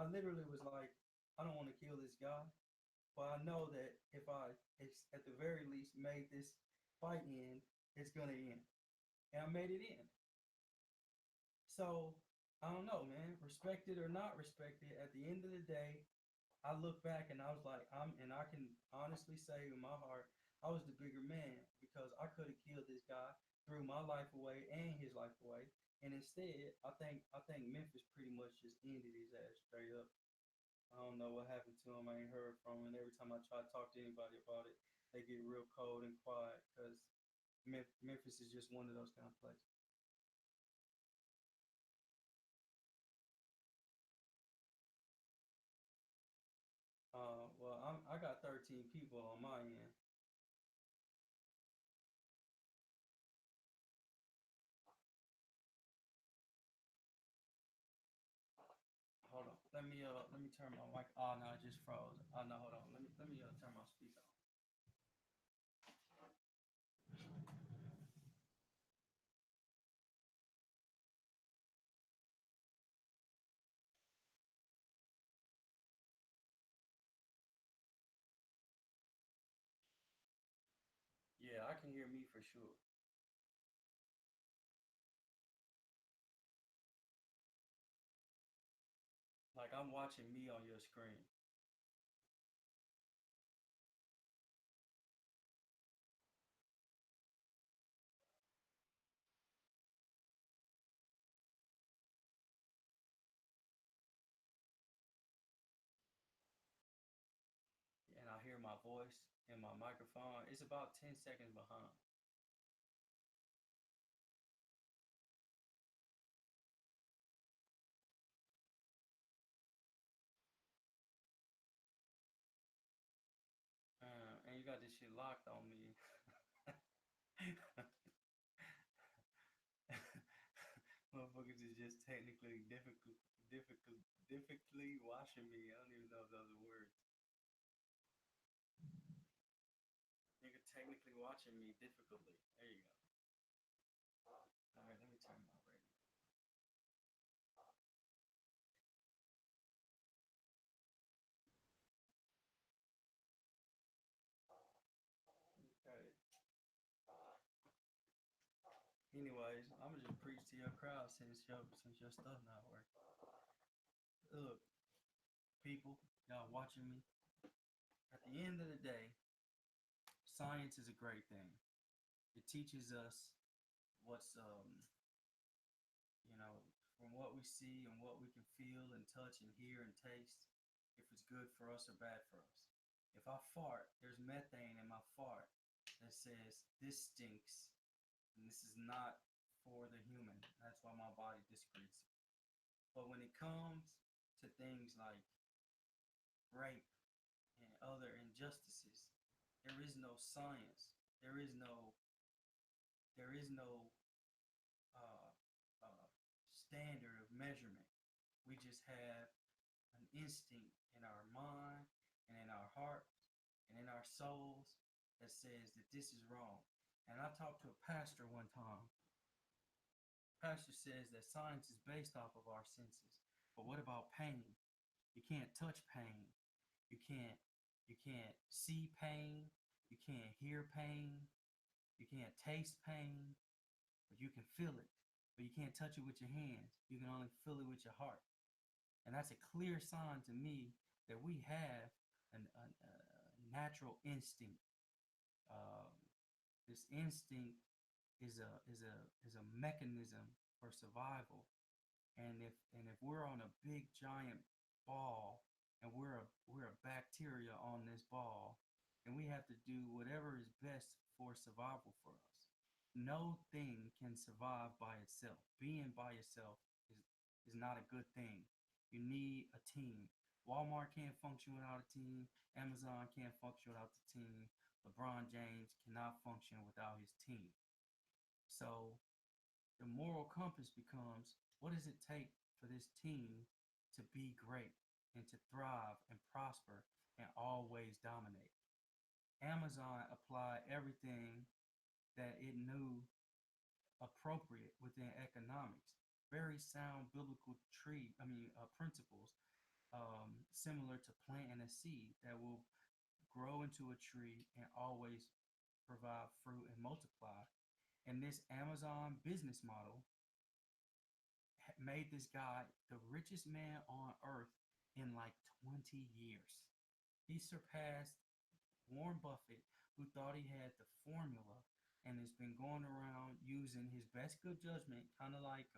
I literally was like, I don't want to kill this guy, but I know that if I, at the very least, made this fight end, it's gonna end, and I made it in. So I don't know, man. Respected or not respected, at the end of the day, I look back and I was like, and I can honestly say in my heart, I was the bigger man because I could have killed this guy, threw my life away and his life away, and instead, I think Memphis pretty much just ended his ass straight up. I don't know what happened to him. I ain't heard from him. And every time I try to talk to anybody about it, they get real cold and quiet because Memphis is just one of those kind of places. Well, I got 13 people on my end. Hold on. Let me turn my mic. Oh no, it just froze. Oh no, hold on. Let me turn my speaker on. Yeah, I can hear me for sure. Like I'm watching me on your screen. voice in my microphone, it's about 10 seconds behind. And you got this shit locked on me. Motherfuckers is just technically difficultly watching me. I don't even know if those are words. Nigga technically watching me difficultly. There you go. Alright, let me turn my radio. Okay. Anyways, I'm gonna just preach to your crowd since your stuff not working. Look, people, y'all watching me. At the end of the day, science is a great thing. It teaches us what's from what we see and what we can feel and touch and hear and taste, if it's good for us or bad for us. If I fart, there's methane in my fart that says this stinks and this is not for the human. That's why my body discretes it. But when it comes to things like rape and other injustices, there is no science. There is no standard of measurement. We just have an instinct in our mind and in our hearts and in our souls that says that this is wrong. And I talked to a pastor one time. Pastor says that science is based off of our senses. But what about pain? You can't touch pain. You can't see pain. You can't hear pain. You can't taste pain. But you can feel it. But you can't touch it with your hands. You can only feel it with your heart. And that's a clear sign to me that we have a natural instinct. This instinct is a mechanism for survival. And if we're on a big giant ball and we're a bacteria on this ball, and we have to do whatever is best for survival for us. No thing can survive by itself. Being by yourself is not a good thing. You need a team. Walmart can't function without a team. Amazon can't function without the team. LeBron James cannot function without his team. So the moral compass becomes, what does it take for this team to be great and to thrive and prosper and always dominate? Amazon applied everything that it knew appropriate within economics, very sound biblical principles, similar to planting a seed that will grow into a tree and always provide fruit and multiply. And this Amazon business model made this guy the richest man on earth in like 20 years. He surpassed Warren Buffett, who thought he had the formula and has been going around using his best good judgment, kind of like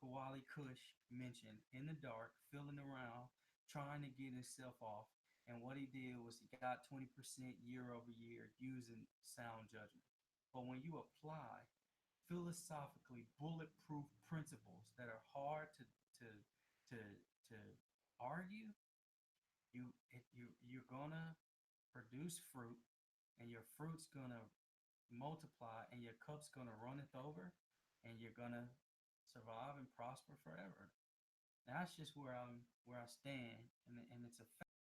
Kweli Kush mentioned, in the dark, feeling around, trying to get himself off. And what he did was he got 20% year over year using sound judgment. But when you apply philosophically bulletproof principles that are hard to argue, you're gonna produce fruit, and your fruit's gonna multiply, and your cup's gonna runneth over, and you're gonna survive and prosper forever. And that's just where I stand, and it's a fact.